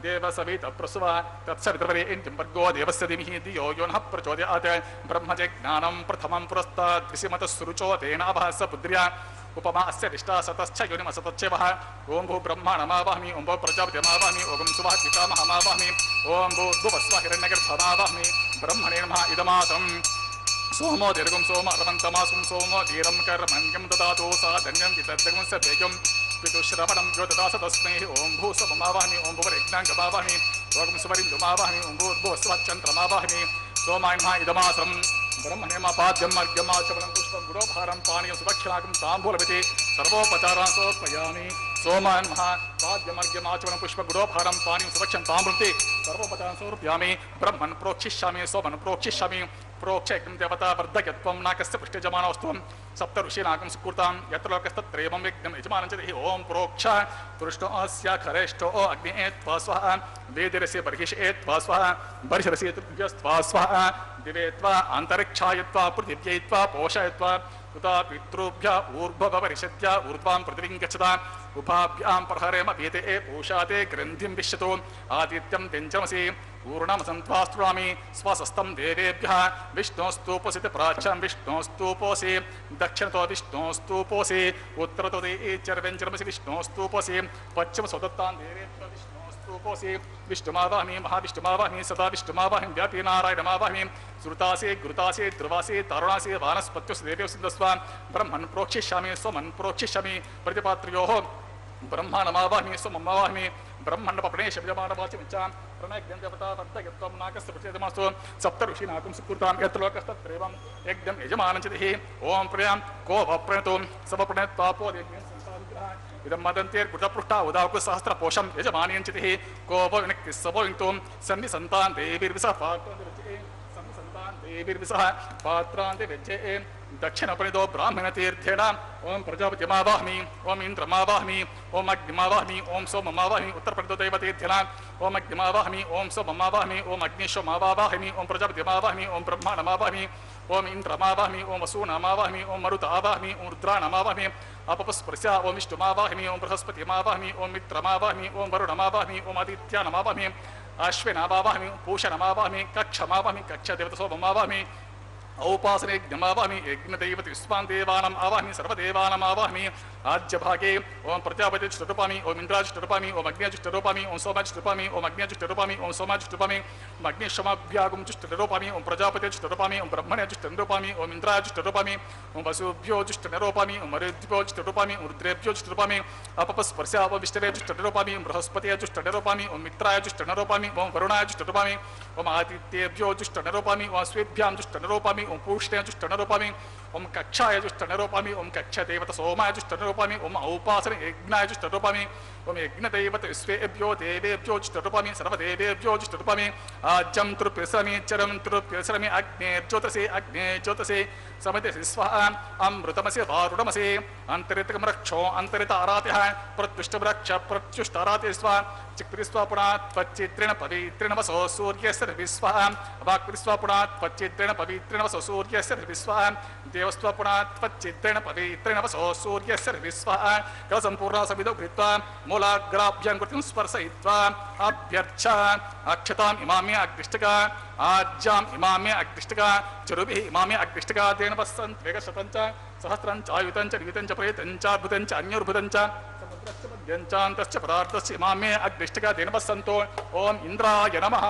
देवसवित प्रसुव तत्सवितर्वरेण्यम्बर्गो देवस्य धीमहि धियो यो नः प्रचोदयात् ब्रह्मजे ज्ञानं प्रथमं पुरस्तात् त्रिसिमतस्सुरुचो तेनाभास पुत्र्या उपमा अस्य दिष्टा सतश्च योनिमसतच्चैवः ओं भू ब्रह्माणमावाहमि ओं भू प्रजापतिमावाहमि ओं सुवः पितामहमावाहमि ओं भू भुवस्वः हिरण्यगर्भमावाहमि ब्रह्मणे नमः इदमासम् सोमो दीर्घं सोम अरवन्तमासुं सोमो धीरं कर्मण्यं ददातु सा धन्यं वितर्दगं सभेयं पितुश्रवणं यो ददास तस्मै ओं भू सममावाहमि ओं भुवरेज्ञाङ्गमावाहमि ओं सुवरिन्दुमावाहमि ओं भूर्भुवस्वच्चन्द्रमावाहमि सोमाय नमः इदमासम् ब्रह्मणेमापाद्यम् अर्घ्यमाचमनं पुष्पं गुरोभारं पानीयं सुदक्षिणाकं ताम्बूलमिति सर्वोपचारान् समर्पयामि सोमाय नमः पाद्यमर्घ्यमाचमनं पुष्पं गुरोभारं पानीयं सुदक्षिणं ताम्बूलमिति सर्वोपचारान् समर्पयामि ब्रह्मन् प्रोक्षिष्यामि सोमन् प्रोक्षिष्यामि प्रोक्षयज्ञं देवता वर्धयत्वं नाकस्य पृष्ठजमानवस्त्वं सप्त ऋषीनाकं सुकृतां यत्र लोकस्तत्रैवं यज्ञं यजमानं च ओं प्रोक्ष पुरुष्टो अस्य खरेष्ठो अग्ने त्वा स्वाहा वेदिरस्य बर्हिषे त्वा स्वाहा बर्हिरस्य तुभ्यस्त्वा स्वाहा दिवे त्वा अन्तरिक्षायत्वा पृथिव्यै त्वा पोषयत्वा उता पितृभ्य ऊर्ध्वभवरिषद्य ऊर्ध्वां पृथिवीं गच्छता उभाभ्यां प्रहरेम पीते पूषाते ग्रन्थिं विश्यतो आदित्यं तेञ्चमसि पूर्णमसन्त्वास्तुरामि स्वसस्तं देवेभ्यः विष्णोस्तूपोऽसि प्राच्यां विष्णोस्तूपोऽसि दक्षिणतो विष्णोस्तूपोऽसि उत्तरतो चर्वेञ्चरमसि विष्णोस्तूपोऽसि पश्चिमसोदत्तां देवेभ्यो विष्णोस्तूपोऽसि विष्णुमावाहमि महाविष्णुमावाहमि सदा विष्णुमावाहमि व्यापी नारायणमावाहमि श्रुतासि गुरुतासि ध्रुवासि तारुणासि वानस्पत्योऽसि देवेव सिद्धस्व ब्रह्मन् प्रोक्षिष्यामि स्वमन् प्रोक्षिष्यामि प्रतिपात्र्योः ब्रह्माणमावाहमि स्वममावाहमि ब्रह्मण्डपणे शब्दमानवाचिमिच्छां प्रणयज्ञं देवता वर्धयत्वं नाकस्य पृथ्वीमास्तु सप्त ऋषीनाकं सुकृतां यत्र लोकस्तत्रैवं यज्ञं यजमानञ्चितिः ओं प्रियां को वप्रणतो सवप्रणयत्वापो देव्यं संसारितः इदं मदन्तेर्कुटपृष्ठा उदावकु सहस्रपोषं यजमानयञ्चितिः को वो विनक्तिः सवो विङ्क्तुं सन्निसन्तान् देवीर्विसः देवीर्विसः पात्रान्ते व्यज्ये दक्षिणपरिदो ब्राह्मणतीर्थेन ओं प्रजापतिमावाहमि ओं इन्द्रमावाहमि ओं अग्निमावाहमि ओं सोममावाहमि उत्तरपरिदो दैवतीर्थेन ओं अग्निमावाहमि ओं सोममावाहमि ओं अग्निशोमावाहमि ओं प्रजापतिमावाहमि ओं ब्रह्माणमावाहमि ओं इन्द्रमावाहमि ओं वसूनामावाहमि ओं मरुतावाहमि ओं रुद्राणमावाहमि अपपस्पृश्य ओं विष्णुमावाहमि ओं बृहस्पतिमावाहमि ओं मित्रमावाहमि ओं वरुणमावाहमि ओं आदित्यानमावाहमि अश्विनावाहमि पूषणमावाहमि कक्षमावाहमि कक्षदेवतसोममावाहमि औपासने यज्ञमावाहमि यज्ञदैवत विश्वान् देवानाम् आवाहमि सर्वदेवानाम् आवाहमि आज्यभागे ओं प्रजापतिष्ठरूपामि ओं इन्द्राजिष्ठरूपामि ओं अग्न्याजिष्ठरूपामि ओं सोमाजिष्ठरूपामि ओं अग्न्याजिष्ठरूपामि ओं सोमाजिष्ठरूपामि ओं अग्निशमाभ्यागुं जिष्ठरूपामि ओं प्रजापतिष्ठरूपामि ओं ब्रह्मण्याजिष्ठरूपामि ओं इन्द्राजिष्ठरूपामि ओं वसुभ्योजिष्ठरूपामि ओं मरुद्भ्योजिष्ठरूपामि ओं रुद्रेभ्योजिष्ठरूपामि अपपस्पर्श्य ओं विष्णवेजिष्ठरूपामि ओं बृहस्पतिजिष्ठरूपामि ओं मित्राजिष्ठरूपामि ओं वरुणाजिष्ठरूपामि ओं आदित्येभ्योजिष्ठरूपामि ओं स्वेभ्यां जिष्ठरूपामि ओं पूष्णेजुष्ठरूपामि ओं कक्षायजुष्ठरूपामि ओं कक्षदेवत सोमायजुष्ठरूपामि ओं औपासने यज्ञायजुष्ठरूपामि ओं यज्ञदैवत विश्वेभ्यो देवेभ्यो जिष्ठरूपामि सर्वदेवेभ्यो जिष्ठरूपामि आज्यं तृप्यसमि चरं तृप्यसमि अग्नेर्ज्योतसे अग्ने ज्योतसे समितिः स्वाहा अमृतमसि वारुणमसि अन्तरितकं रक्षो अन्तरित आरात्यः प्रत्युष्टवृक्ष प्रत्युष्टाराते स्वाहा चिक्पिस्वापुणात् त्वच्चित्रेण पवित्रेण वसो सूर्यस्य विश्वः वाक्पिस्वापुणात् त्वच्चित्रेण पवित्रेण वसो सूर्यस्य विश्वः देवस्वापुणात् त्वच्चित्रेण पवित्रेण वसो सूर्यस्य विश्वः कलसम्पूर्णा सविदो कृत्वा मूलाग्राभ्यां कृतिं स्पर्शयित्वा अभ्यर्च अक्षताम् इमाम्य अग्निष्टका आज्याम् इमाम्य अग्निष्टका चरुभिः इमाम्य अग्निष्टका तेन वस्सन् वेगशतं च सहस्रं च आयुतं च नियुतं च प्रेतं च अद्भुतं च अन्योर्भुतं च समुद्रस्य मध्यञ्चान्तश्च पदार्थस्य इमाम्य अग्निष्टका तेन वस्सन्तो ओम इंद्राय नमः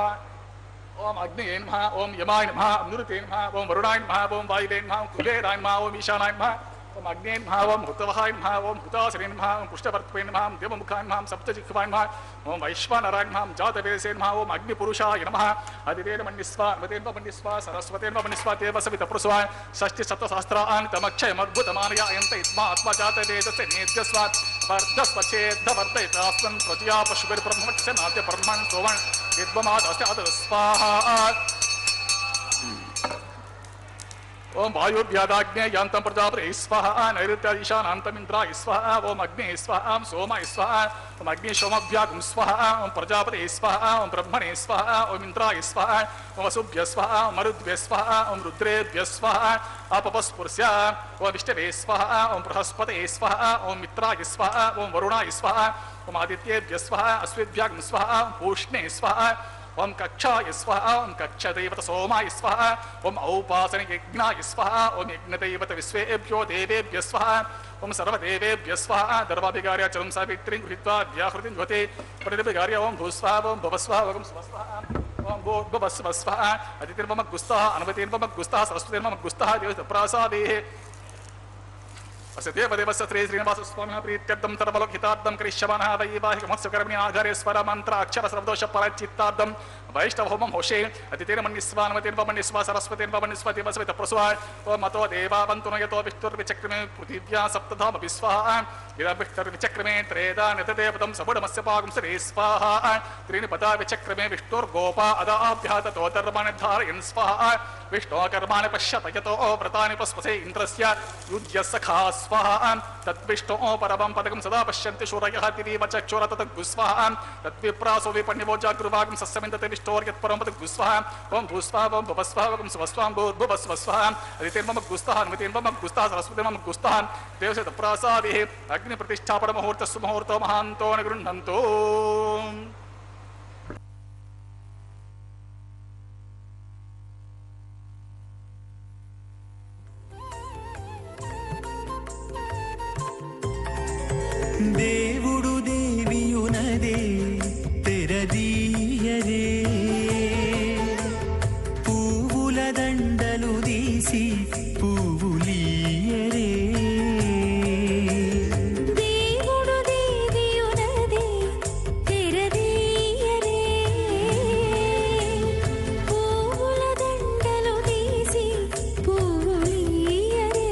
ओम अग्नये नमः ओम यमाय नमः ओम निरुते नमः ओम वरुणाय नमः ओम वायुवे नमः ओम कुबेराय नमः ओम ईशानाय नमः ओम अग्ने नमः ओम हुतवहाय नमः ओम हुतासने नमः ओम पुष्टवर्त्वे नमः ओम देवमुखाय नमः ओम सप्तजिह्वाय नमः ओम वैश्वानराय नमः ओम जातवेदसे नमः ओम अग्निपुरुषाय नमः अधिदेन मन्निस्वा मतेन मन्निस्वा सरस्वतेन मन्निस्वा देव सवितपुरुषा षष्टि सप्तसहस्रान् तमक्षयमद्भुतमानयायन्त इत्मा आत्मा जातवेदसे नेद्यस्वा वर्धस्वचेद्धवर्धयितास्मन् प्रजया पशुभिर्ब्रह्मस्य नाद्य ब्रह्मन् सोमन् विद्वमादस्य अद स्वाहा ओम वायुर्व्यादाग्ने यान्तं प्रजापते स्वाहा नैऋत्यादिशानान्तमिन्द्राय स्वाहा ओम अग्ने स्वाहा सोमाय स्वाहा ओम अग्नि सोमभ्यागं स्वाहा ओम प्रजापते स्वाहा ओम ब्रह्मणे स्वाहा ओम इंद्राय स्वाहा ओम वसुभ्य स्वाहा ओम मरुद्भ्य स्वाहा ओम रुद्रेभ्य स्वाहा अपपस्पुर्ष्य ओम विष्णवे स्वाहा ओम बृहस्पते स्वाहा ओम मित्राय स्वाहा ओम वरुणाय स्वाहा ओम आदित्येभ्य स्वाहा अश्वेभ्यागं स्वाहा ओम पूष्णे स्वाहा ओम कक्षाय स्वाहा ओम कक्षदैवत सोमाय स्वाहा ओम औपासने यज्ञाय स्वाहा ओम यज्ञदैवत विश्वेभ्यो देवेभ्य स्वाहा ओम सर्वदेवेभ्य स्वाहा दर्वाभिगार्य चरम सावित्रीं गृहीत्वा व्याहृतिं ज्योते प्रतिभिगार्य ओम भूस्वाहा ओम भवस्वाहा ओम स्वस्वाहा ओम भूर्भुवस्वस्वाहा अदितिर्मम गुस्ताः अनुमतिर्मम गुस्ताः सरस्वतीर्मम गुस्ताः देवप्रसादेः अस्य देवदेवस्य श्री श्रीनिवास स्वामिनः प्रीत्यर्थं सर्वलोकहितार्थं करिष्यमाणः वैवाहिकमस्य कर्मणि आधारे स्वर मंत्र अक्षर सर्वदोष पराचित्तार्थं वैष्णव होमं होषे अतितेन मन्निस्वा अनुमतेन मन्निस्वा सरस्वतेन मन्निस्वा देवस्वैत प्रसवा ओम मतो देवावन्तु न यतो विष्णुर्विचक्रमे पृथिव्या सप्तधाम स्वाहा यदा विष्णुर्विचक्रमे त्रेधा नितदेवतं सबुडमस्य पाकं श्री स्वाहा त्रीणि पदा विचक्रमे विष्णुर्गोपा अदाभ्यः ततो धर्माणि धारयन् स्वाहा विष्णो कर्माणि पश्यत यतो व्रतानि पस्पसे इन्द्रस्य युज्य सखा स्वाहा तद्विष्णो परमं पदकं सदा पश्यन्ति शूरयः दिवीव चक्षुर तद्गुस्वाहा तद्विप्रासो विपण्यवो जागृवागं सस्यमिन्दते विष्णोर्यत्परं तद्गुस्वाहा ओम भूस्वाहा ओम भवस्वाहा ओम स्वस्वाहा भूर्भुवस्वस्वाहा अदितेर्मम गुस्ताः अनुमतेर्मम गुस्ताः सरस्वतीर्मम गुस्ताः देवस्य प्रसादिः अग्निप्रतिष्ठापन मुहूर्तस्य मुहूर्तो महान्तो न गृह्णन्तु దేవుడు దేవియునదే తెరదీయరే పువ్వుల దండలు తీసి పువ్వులీయరే దేవుడు దేవియునదే తెరదీయరే పువ్వుల దండలు తీసి పువ్వులీయరే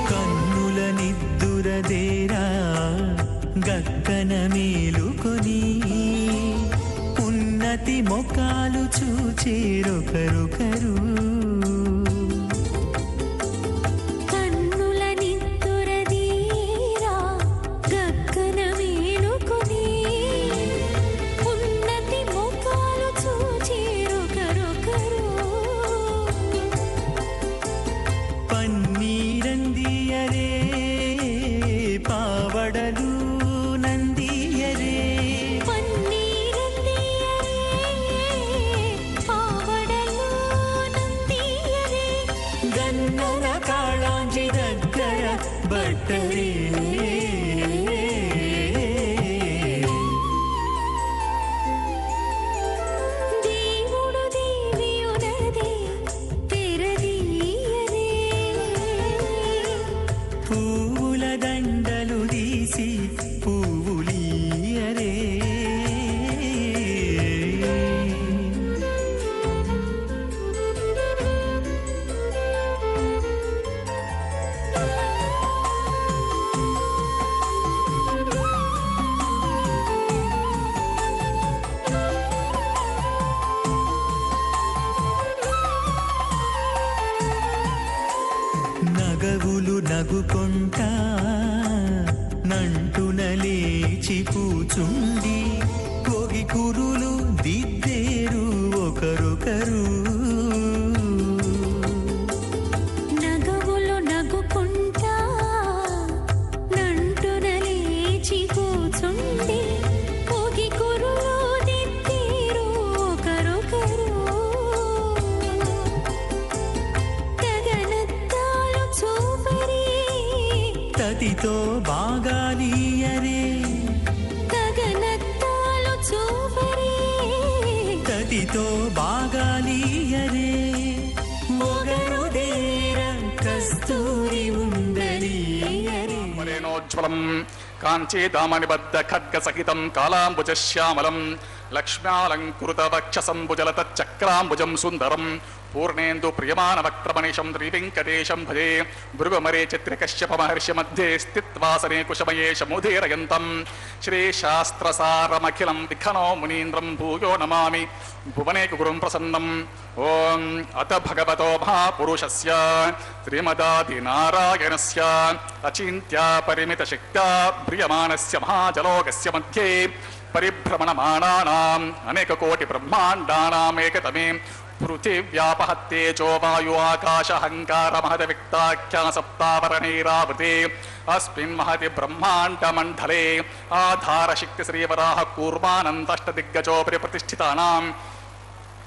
కన్నుల నిద్దురదేరా గక్కన మేలుకొని ఉన్నతి మొకాలు చూచేరొకరొకరు కన్నుల నిద్దురదీరా గగ్గన మేలుకొని ఉన్నతి ముఖాలు చూచేరొకరొకరు పన్నీరందియరే పావడలు నందియరే పన్నీరందియరే పావడలు నందియరే గన్నన కాళాంజి దగ్గర బట్టరే దేవుడు దేవియునదే తెరదీయరే పువ్వుల దండలు తీసి పువ్వులీయరే రూపులు దిద్దేరు ఒకరొకరు. నగవులు నగుకుంటా నంటున లేచి కూచుండి పోగి కురులు దిద్దేరు ఒకరొకరు. గగనత్తాలు చూపరి తతితో బాగాలియరే గగనత్తాలు చూపరి తతితో బాగాలియరే. మొగరుదేర కస్తూరి ఉండలియరే. వరేణోజ్వలం కాంచీదామనిబద్ధ ఖడ్గ సహితం కాళాంబుజశ్యామలం లక్ష్మ్యాలంకృత వక్షసంభుజలతచక్రాంబుజం సుందరం పూర్ణేందు ప్రియమాన వక్రమణిషం శ్రీవెంకటేశం భజే భృగుమరే చిత్రకశ్యప మహర్షి మధ్యే స్థిత్వాసనే కుశమయేషముదీరయంతం శ్రీశాస్త్రసారమఖిలం విఖనో మునీంద్రం భూయో నమామి భువనేక గురుం ప్రసన్నం. ఓం అత భగవతో మహాపురుషస్య శ్రీమదాదినారాయణస్య అచింత్య పరిమిత శక్త్యా ప్రియమానస్య మహాజలోకస్య మధ్యే పరిభ్రమణమానానాం అనేక కోటి బ్రహ్మాండానామేకతమే పృథివ్యాపహత్తేజో వాయు ఆకాశహంకార మహద విక్తాఖ్యా సప్తావరణైరావృతే అస్మిన్ మహతి బ్రహ్మాండమండలే ఆధారశక్తి శ్రీవరాహ కూర్మానందష్టదిగ్గజోపరి ప్రతిష్ఠితానాం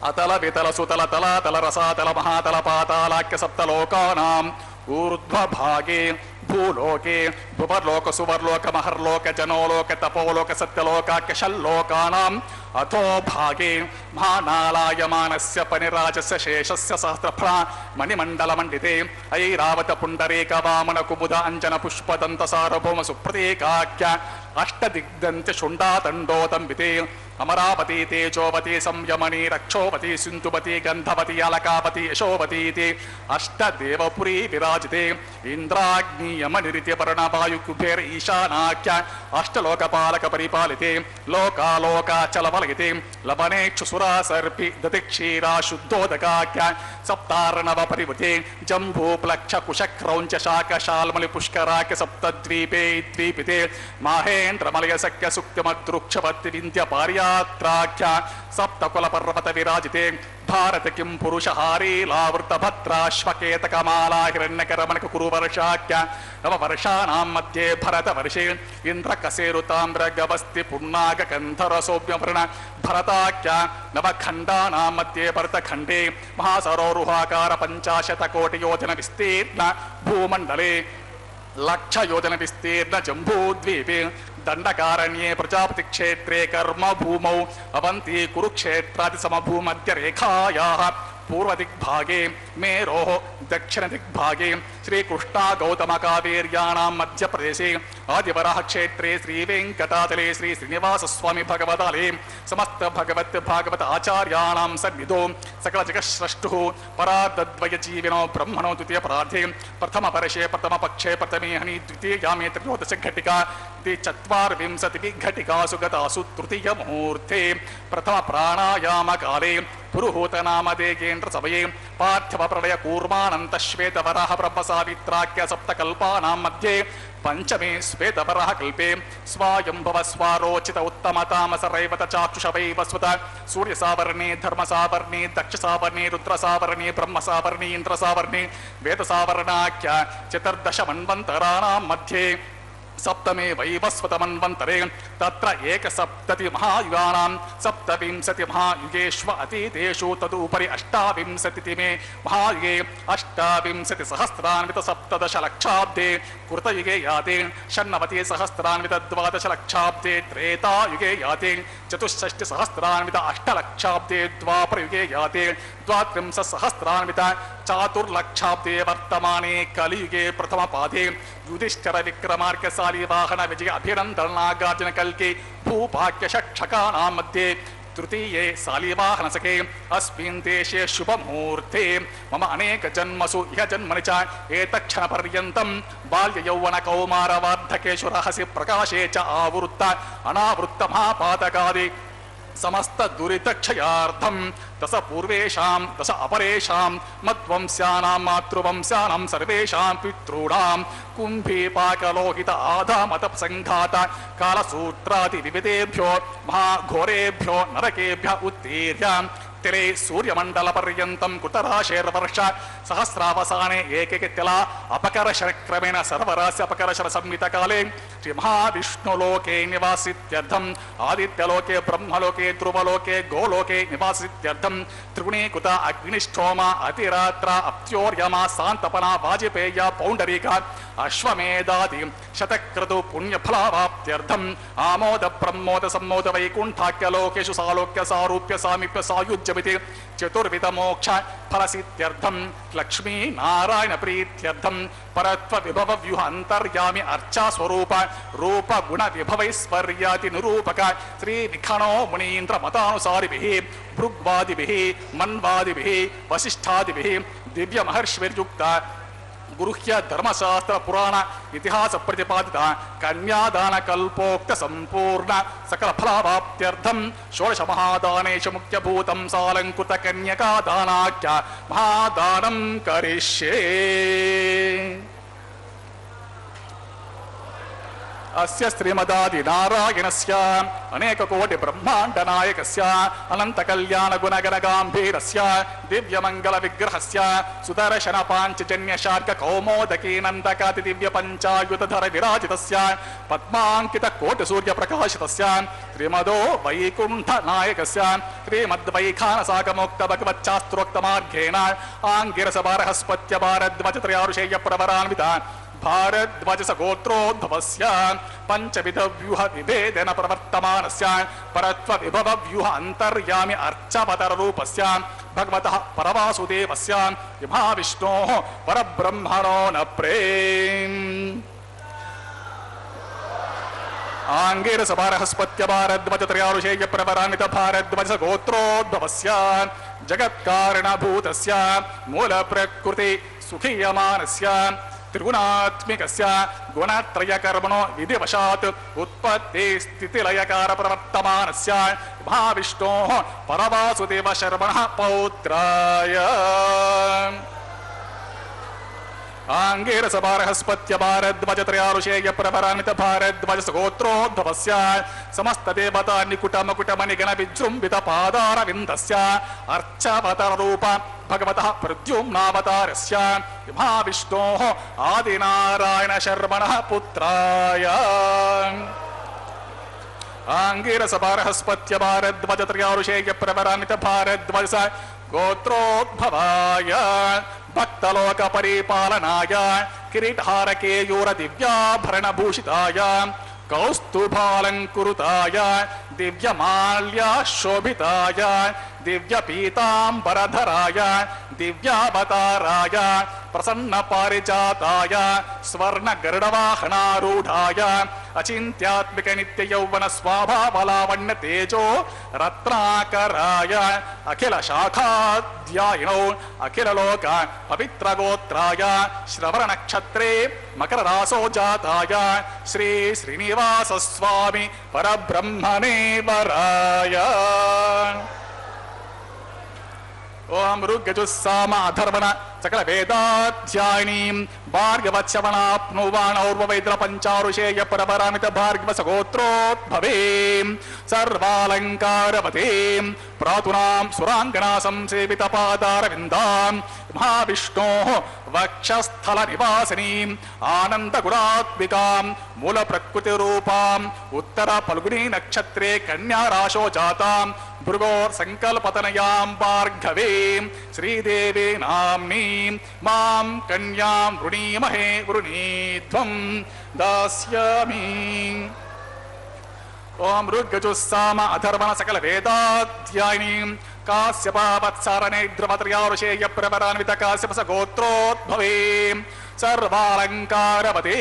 అతల వితల సుతల తలాతల రసాతల మహాతల పాతాళాఖ్య సప్తలోకానాం ఊర్ధ్వభాగే భూలోకే భువర్లోక సువర్లోక మహర్లోక జనోలోక తపోలోక సత్యలోకాఖ్య షల్లోకానాం అథో భాగే మహానాలాయమానస్య పనిరాజస్య శేషస్య సహస్రఫల మణిమండలమండితే ఐరావత పుండరీక వామన కుముద అంజన పుష్పదంత సార్వభౌమ సుప్రతీకాఖ్య అష్టదిగ్దంత శుండాతండోతంబితే అమరావతి తేజోవతి సంయమని రక్షోవతి సింధువతి గంధవతి అలకావతి యశోవతీతి అష్టదేవపురీ విరాజితే ఇంద్రాగ్నియమనిరితి వర్ణవాయు కుబేర ఈశానాఖ్య అష్టలోకపాలక పరిపాలితే లోకాలోకాచలవలయితే లవనేక్షుసురా సర్పి దతిక్షీరా శుద్ధోదకాఖ్య సప్తార్ణవ పరివృతే జంబూప్లక్ష కుశక్రౌంచ శాకశాల్మలి పుష్కరాఖ్య సప్తద్వీపే ద్వీపితే మాహేంద్రమలయ సఖ్య సుక్తిమద్రుక్షవత్తి వింధ్య పార్యాత్రాఖ్య సప్తకుల పర్వత విరాజితే భారత కిం పురుషహారీలావృత భద్రాశ్వకేతకమాలా హిరణ్యకరమణక కురువర్షాఖ్య నవవర్షాణాం మధ్యే భరత వర్షే ఇంద్రకసేరుతాంధ్ర గవస్తి పున్నాగ కంధర సౌమ్యవర్ణ భరతాఖ్య నవఖండానాం మధ్యే భరతఖండే మహాసరోరుహాకార పంచాశత కోటి యోజన విస్తీర్ణ భూమండలే లక్ష యోజన విస్తీర్ణ జంబూద్వీపే దండకారణ్యే ప్రజాపతి క్షేత్రే కర్మ భూమౌ అవంతి కురుక్షేత్రాది సమభూమధ్య రేఖాయాః పూర్వ దిగ్భాగే మేరోః దక్షిణ దిగ్భాగే శ్రీకృష్ణా గౌతమ కావేర్యాణాం మధ్యప్రదేశే ఆదివరాహ క్షేత్రే శ్రీవేంకటాచలే శ్రీ శ్రీనివాస స్వామి భగవతాలే సమస్త భగవత్ భాగవత ఆచార్యాణాం సన్నిధో సకల జగత్స్రష్టుః పరార్ధద్వయ జీవినో బ్రహ్మణో ద్వితీయ పరార్ధే ప్రథమ పరశే ప్రథమ పక్షే ప్రథమే హని ద్వితీయామే త్రయోదశ ఘటికా చత్వార్వింశతి ఘటికాసు గతాసు తృతీయ ముహూర్తే ప్రథమ ప్రాణాయామ కాలే పురుహూత నామదేగేంద్ర సభయే పార్థివ ప్రళయ కూర్మానంత శ్వేతవరాహ బ్రహ్మ సావిత్రాఖ్య సప్తకల్పానాం మధ్యే పంచమే శ్వేతవరాహ కల్పే స్వాయంభవ స్వారోచిత ఉత్తమ తామస రైవత చాక్షుష వైవస్వత సూర్య సావర్ణే ధర్మ సావర్ణే దక్ష సావర్ణే రుద్ర సావర్ణే బ్రహ్మ సావర్ణే ఇంద్ర సావర్ణే వేద సావర్ణాఖ్య చతుర్దశ మన్వంతరాణాం మధ్యే సప్తమే వైవస్వతమన్వంతరే తత్ర ఏకసప్తతి మహాయుగానాం సప్తవింశతి మహాయుగేష్వ అతీతేషు తదుపరి అష్టావింశతిమే మహాయుగే అష్టావింశతి సహస్రాన్విత సప్తదశ లక్షాబ్దే కృతయుగే యాతే షణ్ణవతి సహస్రాన్విత ద్వాదశ లక్షాబ్దే త్రేతాయుగే యాతే చతుషష్టి సహస్రాన్విత అష్టలక్షాబ్దే ద్వాపరయుగే యాతే ద్వాత్రింశ సహస్రాన్విత చాతుర్లక్షాబ్దే వర్తమానే కలియుగే ప్రథమ పాదే యుధిష్ఠిర విక్రమార్కశాలి వాహన విజయ అభినందన నాగార్జున కల్కి భూభాగ్య షట్క్షకానాం మధ్యే తృతీయే శాలివాహనసకే అస్మిన్ దేశే శుభముహూర్తే మమ అనేక జన్మసు ఇహ జన్మని చ ఏతక్షణ పర్యంతం బాల్య యౌవన కౌమార వార్ధకేషు రహసి ప్రకాశే చ ఆవృత్త అనావృత్త మహాపాతకాది సమస్త దురితక్షయార్థం దశ పూర్వేషాం దశ అపరేషాం మద్వంశానాం మాతృవంశానాం సర్వేషాం పితॄణాం కుంభీపాకలోహిత ఆధామత సంఘాత కాలసూత్రాది వివిధేభ్యో మహాఘోరేభ్యో నరకేభ్య ఉత్తీర్య తిరే సూర్యమండల పర్యంతం కుతరాశేర్వర్ష సహస్రావసానే ఏకైకత్యల అపకర్షణ క్రమేణ సర్వరాశి అపకర్షణ సంహిత కాలే శ్రీ మహావిష్ణులోకే నివాసిత్యర్థం ఆదిత్యలోకే బ్రహ్మలోకే ధ్రువలోకే గోలోకే నివాసిత్యర్థం త్రిగుణీకృత అగ్నిష్టోమ అతిరాత్ర అప్త్యోర్యమ శాంతపన వాజపేయ పౌండరీక అశ్వమేధాది శతక్రతు పుణ్యఫలావాప్త్యర్థం ఆమోద ప్రమోద సమ్మోద వైకుంఠాఖ్యలోకేషు సాలోక్య సారూప్య సామీప్య సాయుజ్యమితి చతుర్విధ మోక్ష ఫలసిత్యర్థం లక్ష్మీ నారాయణ ప్రీత్యర్థం పరత్వ విభవ వ్యూహ అంతర్యామి అర్చా స్వరూప రూప గుణ విభవైశ్వర్యాది నిరూపక శ్రీ నిఖణో మునీంద్ర మతానుసారిభిః భృగ్వాదిభిః మన్వాదిభిః వశిష్ఠాదిభిః దివ్య మహర్షిర్యుక్త గురుహ్య ధర్మశాస్త్ర పురాణ ఇతిహాస ప్రతిపాదిత కన్యాదాన కల్పోక్త సంపూర్ణ సకల ఫలావాప్త్యర్థం షోడశ మహాదానేషు ముఖ్యభూతం సాలంకృత కన్యకాదానాఖ్య మహాదానం కరిష్యే. అస్య శ్రీమదాది నారాయణస్య అనేక కోటి బ్రహ్మాండ నాయకస్య అనంత కళ్యాణ గుణగణ గాంభీరస్య దివ్య మంగళ విగ్రహస్య సుదర్శన పాంచజన్య శార్క కౌమోదకీ నందకాతి దివ్య పంచాయుధర విరాజితస్య పద్మాంకిత కోటి సూర్య ప్రకాశితస్య శ్రీమదో వైకుంఠ నాయకస్య శ్రీమద్వైఖాన సాగమోక్త భగవచ్చాస్త్రోక్త మార్గేణ ఆంగిరస బారహస్పత్య భారద్వజ త్రయారుషేయ ప్రవరాన్విత భారద్వాజ గోత్రోద్భవస్య పంచవిధ వ్యూహ విభేదన ప్రవర్తమానస్య పరత్వ విభవ వ్యూహ అంతర్యామి అర్చవతర రూపస్య భగవతః పరవాసుదేవస్య మహావిష్ణోః పరబ్రహ్మణో న ప్రేమ్. ఆంగిరస బారహస్పత్య భారద్వాజ త్రయారుషేయ ప్రవరాన్విత భారద్వాజ గోత్రోద్భవస్య జగత్కారణభూతస్య మూల ప్రకృతి సుఖీయమానస్య త్రిగుణాత్మికస్య గుణత్రయ కర్మణో విధివశాత్ ఉత్పత్తి స్థితి లయకార ప్రవర్తమానస్య మహావిష్ణోః పరవాసుదేవ శర్మణః పౌత్రాయ ఆంగిరస బారహస్పత్య భారద్వాజ త్రయారుషేయ ప్రవరాన్విత భారద్వాజ గోత్రోద్భవస్య సమస్త దేవతా నికుట మకుటమణి గణ విజృంభిత పాదార విందస్య అర్చవతర రూప భగవతః ప్రద్యుమ్నావతారస్య మహావిష్ణోః ఆదినారాయణ శర్మణః పుత్రాయ ఆంగిరస బారహస్పత్య భారద్వాజ త్రయారుషేయ ప్రవరాన్విత భారద్వాజ గోత్రోద్భవాయ భక్తలోక పరిపాలనాయ కిరీటహారకేయూర దివ్యాభరణ భూషితాయ కౌస్తుభాలంకృతాయ దివ్యమాల్య శోభితాయ దివ్య పీతాంబరధరాయ దివ్యావతారాయ ప్రసన్న పారిజాతాయ స్వర్ణ గరుడవాహనారూఢాయ అచింత్యాత్మిక నిత్య యౌవన స్వాభావలావణ్య తేజో రత్నాకరాయ అఖిల శాఖాధ్యాయినో అఖిల లోక పవిత్ర గోత్రాయ శ్రవణ నక్షత్రే మకర రాసో జాతాయ శ్రీ శ్రీనివాస స్వామి పరబ్రహ్మణే వరాయ. ఓం ఋగ్గజుస్సామ అధర్వణ సకల వేదాధ్యాయినీం భార్గవచ్చవనాప్నువాణౌర్వైద్ర పంచారుషేయ పరపరామిత భార్గవ సగోత్రోద్భవేం సర్వాలంకారవతీం ప్రాతునాం సురాంగనా సంసేవిత పాదారవిందాం మహావిష్ణోః వక్షస్థల నివాసినీం ఆనంద గుణాత్మికాం మూల ప్రకృతి రూపాం ఉత్తర ఫల్గుణీ నక్షత్రే కన్యా రాశో జాతాం భృగోర్ సంకల్పతనయాం భార్గవీం శ్రీదేవి నామ్నీం మాం కన్యాం వృణీమహే వృణీధ్వం దాస్యామి. ఓం ఋగ్గజుస్సామ అధర్వణ సకల వేదాధ్యాయినీం కాశ్యపావత్సారణే ధ్రువత్రయారుషేయ ప్రవరాన్విత కాశ్యప గోత్రోద్భవేం सर्वालङ्कारवते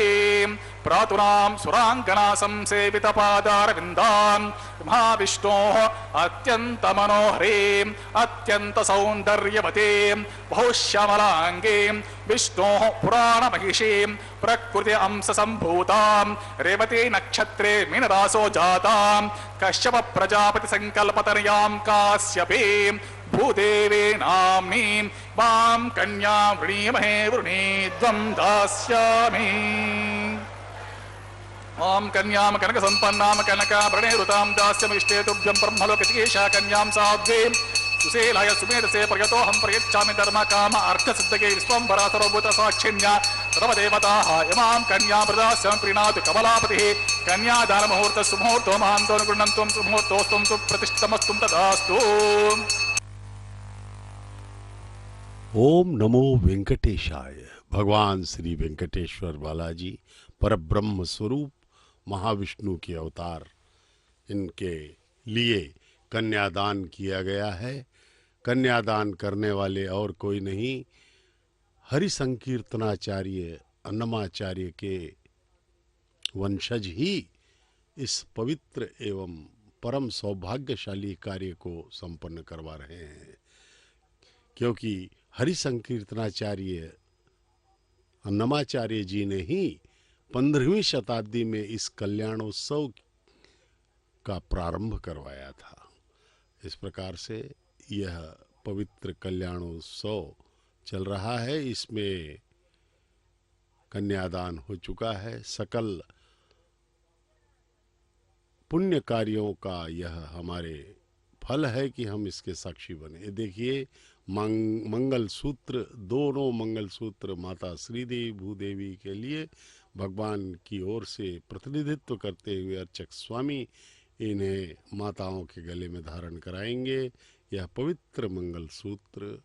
प्रातुनां सुराङ्गना संसेवितपादारविन्दां महाविष्णोः अत्यन्तमनोहरीं अत्यन्तसौन्दर्यवतीं बहुश्यामलाङ्गीं विष्णोः पुराणमहिषीं प्रकृति अंशसम्भूतां रेवती नक्षत्रे मीनरासो जातां कश्यप प्रजापति संकल्पतनयां काश्यपीं भूदेवी नाम्नीं वां कन्यां वृणीमहे वृणीध्वं दास्यामि। ओम कन्यां कनक संपन्नां कनकाभरणैरुतां दास्यमिष्टे तुभ्यं ब्रह्मलोकचिकीर्षा कन्यां साध्वीं सुशीलाय सुमेधसे प्रयतोऽहं प्रयच्छामि धर्मकाम अर्थसिद्धये विश्वम्भरा सर्वभूतसाक्षिण्या सर्वदेवताः इमां कन्यां प्रदास्यामि प्रीणातु कमलापतिः। कन्यादानमुहूर्तः सुमुहूर्तो महान्तो अनुगृह्णन्त्वं सुमुहूर्तोऽस्तुं सुप्रतिष्ठितमस्तु तदास्तु। ओम नमो वेंकटेशाय। भगवान श्री वेंकटेश्वर बालाजी परब्रह्म स्वरूप महाविष्णु के अवतार, इनके लिए कन्यादान किया गया है। कन्यादान करने वाले और कोई नहीं, हरि संकीर्तनाचार्य अन्नमाचार्य के वंशज ही इस पवित्र एवं परम सौभाग्यशाली कार्य को संपन्न करवा रहे हैं। क्योंकि हरि संकीर्तनाचार्य अन्नमाचार्य जी ने ही 15वीं शताब्दी में इस कल्याणोत्सव का प्रारंभ करवाया था। इस प्रकार से यह पवित्र कल्याणोत्सव चल रहा है। इसमें कन्यादान हो चुका है। सकल पुण्य कार्यों का यह हमारे फल है कि हम इसके साक्षी बने। देखिए, मंगल सूत्र, दोनों मंगल सूत्र माता श्रीदेवी भूदेवी के लिए भगवान की ओर से प्रतिनिधित्व करते हुए अर्चक स्वामी इन्हें माताओं के गले में धारण कराएंगे। यह पवित्र मंगल सूत्र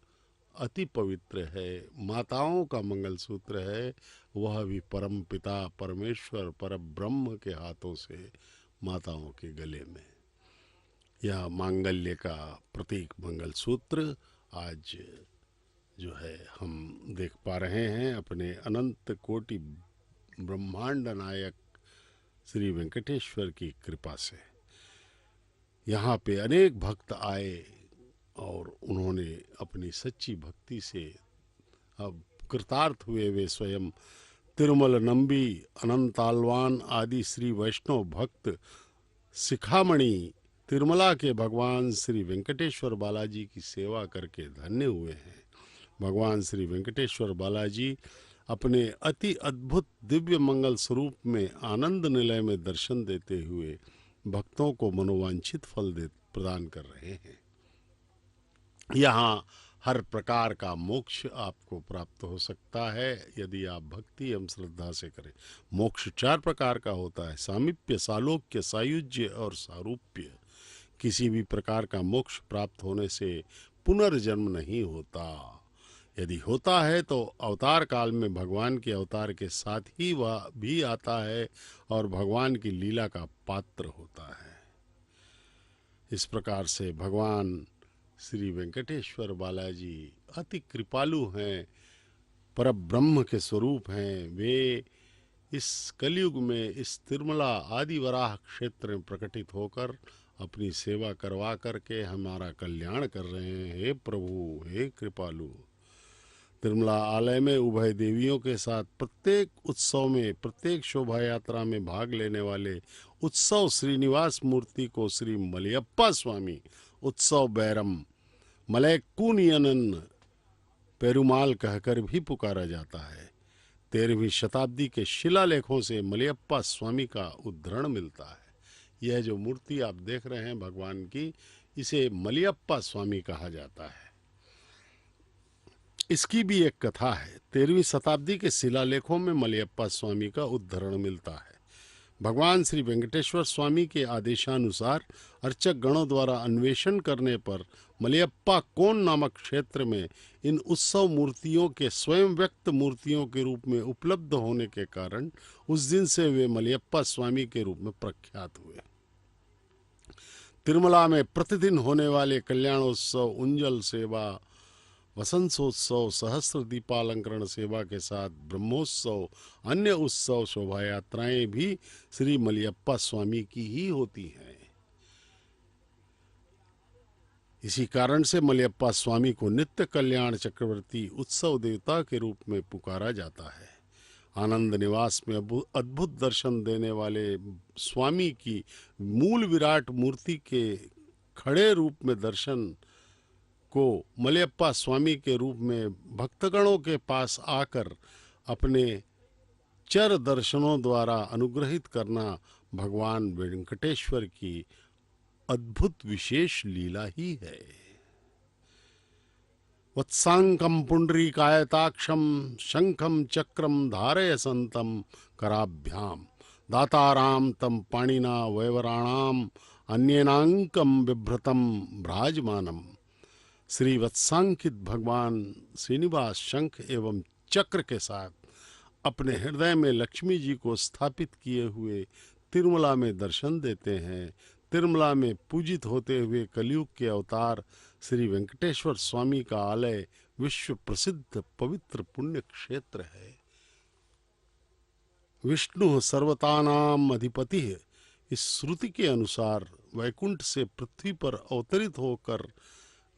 अति पवित्र है, माताओं का मंगल सूत्र है, वह भी परम पिता परमेश्वर परब्रह्म के हाथों से माताओं के गले में। यह मांगल्य का प्रतीक मंगल सूत्र आज जो है हम देख पा रहे हैं अपने अनंत कोटि ब्रह्मांड नायक श्री वेंकटेश्वर की कृपा से। यहाँ पे अनेक भक्त आए और उन्होंने अपनी सच्ची भक्ति से अब कृतार्थ हुए। वे स्वयं तिरुमल नंबी अनंतालवान आदि श्री वैष्णव भक्त शिखामणि तिरुमला के भगवान श्री वेंकटेश्वर बालाजी की सेवा करके धन्य हुए हैं। भगवान श्री वेंकटेश्वर बालाजी अपने अति अद्भुत दिव्य मंगल स्वरूप में आनंद निलय में दर्शन देते हुए भक्तों को मनोवांछित फल प्रदान कर रहे हैं। यहाँ हर प्रकार का मोक्ष आपको प्राप्त हो सकता है यदि आप भक्ति एवं श्रद्धा से करें। मोक्ष 4 प्रकार का होता है: सामीप्य, सालोक्य, सायुज्य और सारूप्य। किसी भी प्रकार का मोक्ष प्राप्त होने से पुनर्जन्म नहीं होता। यदि होता है तो अवतार काल में भगवान के अवतार के साथ ही वह भी आता है और भगवान की लीला का पात्र होता है। इस प्रकार से भगवान श्री वेंकटेश्वर बालाजी अति कृपालु हैं, परब्रह्म के स्वरूप हैं। वे इस कलयुग में इस तिरुमला आदि वराह क्षेत्र में प्रकटित होकर अपनी सेवा करवा करके हमारा कल्याण कर रहे हैं। हे प्रभु, हे कृपालु। तिरुमला आलय में उभय देवियों के साथ प्रत्येक उत्सव में, प्रत्येक शोभा यात्रा में भाग लेने वाले उत्सव श्रीनिवास मूर्ति को श्री मलयप्पा स्वामी उत्सव बैरम मलैक्कूनियनन पेरुमाल कहकर भी पुकारा जाता है। 13वीं शताब्दी के शिलालेखों से मलयप्पा स्वामी का उद्धरण मिलता है। यह जो मूर्ति आप देख रहे हैं भगवान की, इसे मलयप्पा स्वामी कहा जाता है। इसकी भी एक कथा है। 13वीं शताब्दी के शिलालेखों में मलयप्पा स्वामी का उद्धरण मिलता है। भगवान श्री वेंकटेश्वर स्वामी के आदेशानुसार अर्चक गणों द्वारा अन्वेषण करने पर मलयप्पा कोन नामक क्षेत्र में इन उत्सव मूर्तियों के स्वयं व्यक्त मूर्तियों के रूप में उपलब्ध होने के कारण उस दिन से वे मलयप्पा स्वामी के रूप में प्रख्यात हुए। तिरुमला में प्रतिदिन होने वाले कल्याणोत्सव, उंजल सेवा, वसंतोत्सव, सहस्त्र दीपालंकरण सेवा के साथ ब्रह्मोत्सव, अन्य उत्सव शोभा यात्राएं भी श्री मलयप्पा स्वामी की ही होती हैं। इसी कारण से मलयप्पा स्वामी को नित्य कल्याण चक्रवर्ती उत्सव देवता के रूप में पुकारा जाता है। आनंद निवास में अद्भुत दर्शन देने वाले स्वामी की मूल विराट मूर्ति के खड़े रूप में दर्शन को मलयप्पा स्वामी के रूप में भक्तगणों के पास आकर अपने चर दर्शनों द्वारा अनुग्रहित करना भगवान वेंकटेश्वर की अद्भुत विशेष लीला ही है। वत्सांकम पुंडरीकायताक्षम शंखम चक्रम धारयसंतम कराभ्याम दाताराम तम पाणिना वैवराणाम अन्येनांकम बिभ्रतम भ्राजमानम। श्री वत्सांकित भगवान श्रीनिवास शंख एवं चक्र के साथ अपने हृदय में लक्ष्मी जी को स्थापित किए हुए तिरुमला में दर्शन देते हैं। तिरुमला में पूजित होते हुए कलयुग के अवतार श्री वेंकटेश्वर स्वामी का आलय विश्व प्रसिद्ध पवित्र पुण्य क्षेत्र है। विष्णु सर्वतानाम अधिपति है। इस श्रुति के अनुसार वैकुंठ से पृथ्वी पर अवतरित होकर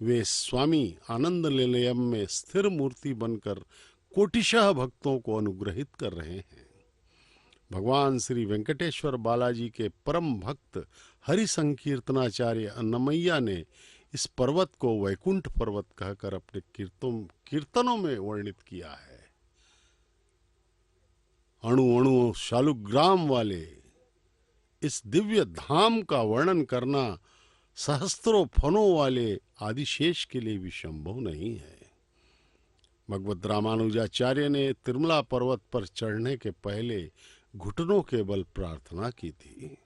वे स्वामी आनंद निलयम में स्थिर मूर्ति बनकर कोटिशः भक्तों को अनुग्रहित कर रहे हैं। भगवान श्री वेंकटेश्वर बालाजी के परम भक्त हरि संकीर्तनाचार्य अन्नमैया ने इस पर्वत को वैकुंठ पर्वत कहकर अपने कीर्तनों में वर्णित किया है। अणु अणु शालुग्राम वाले इस दिव्य धाम का वर्णन करना सहस्त्रों फनों वाले आदिशेष के लिए भी संभव नहीं है। भगवत रामानुजाचार्य ने तिरुमला पर्वत पर चढ़ने के पहले घुटनों के बल प्रार्थना की थी।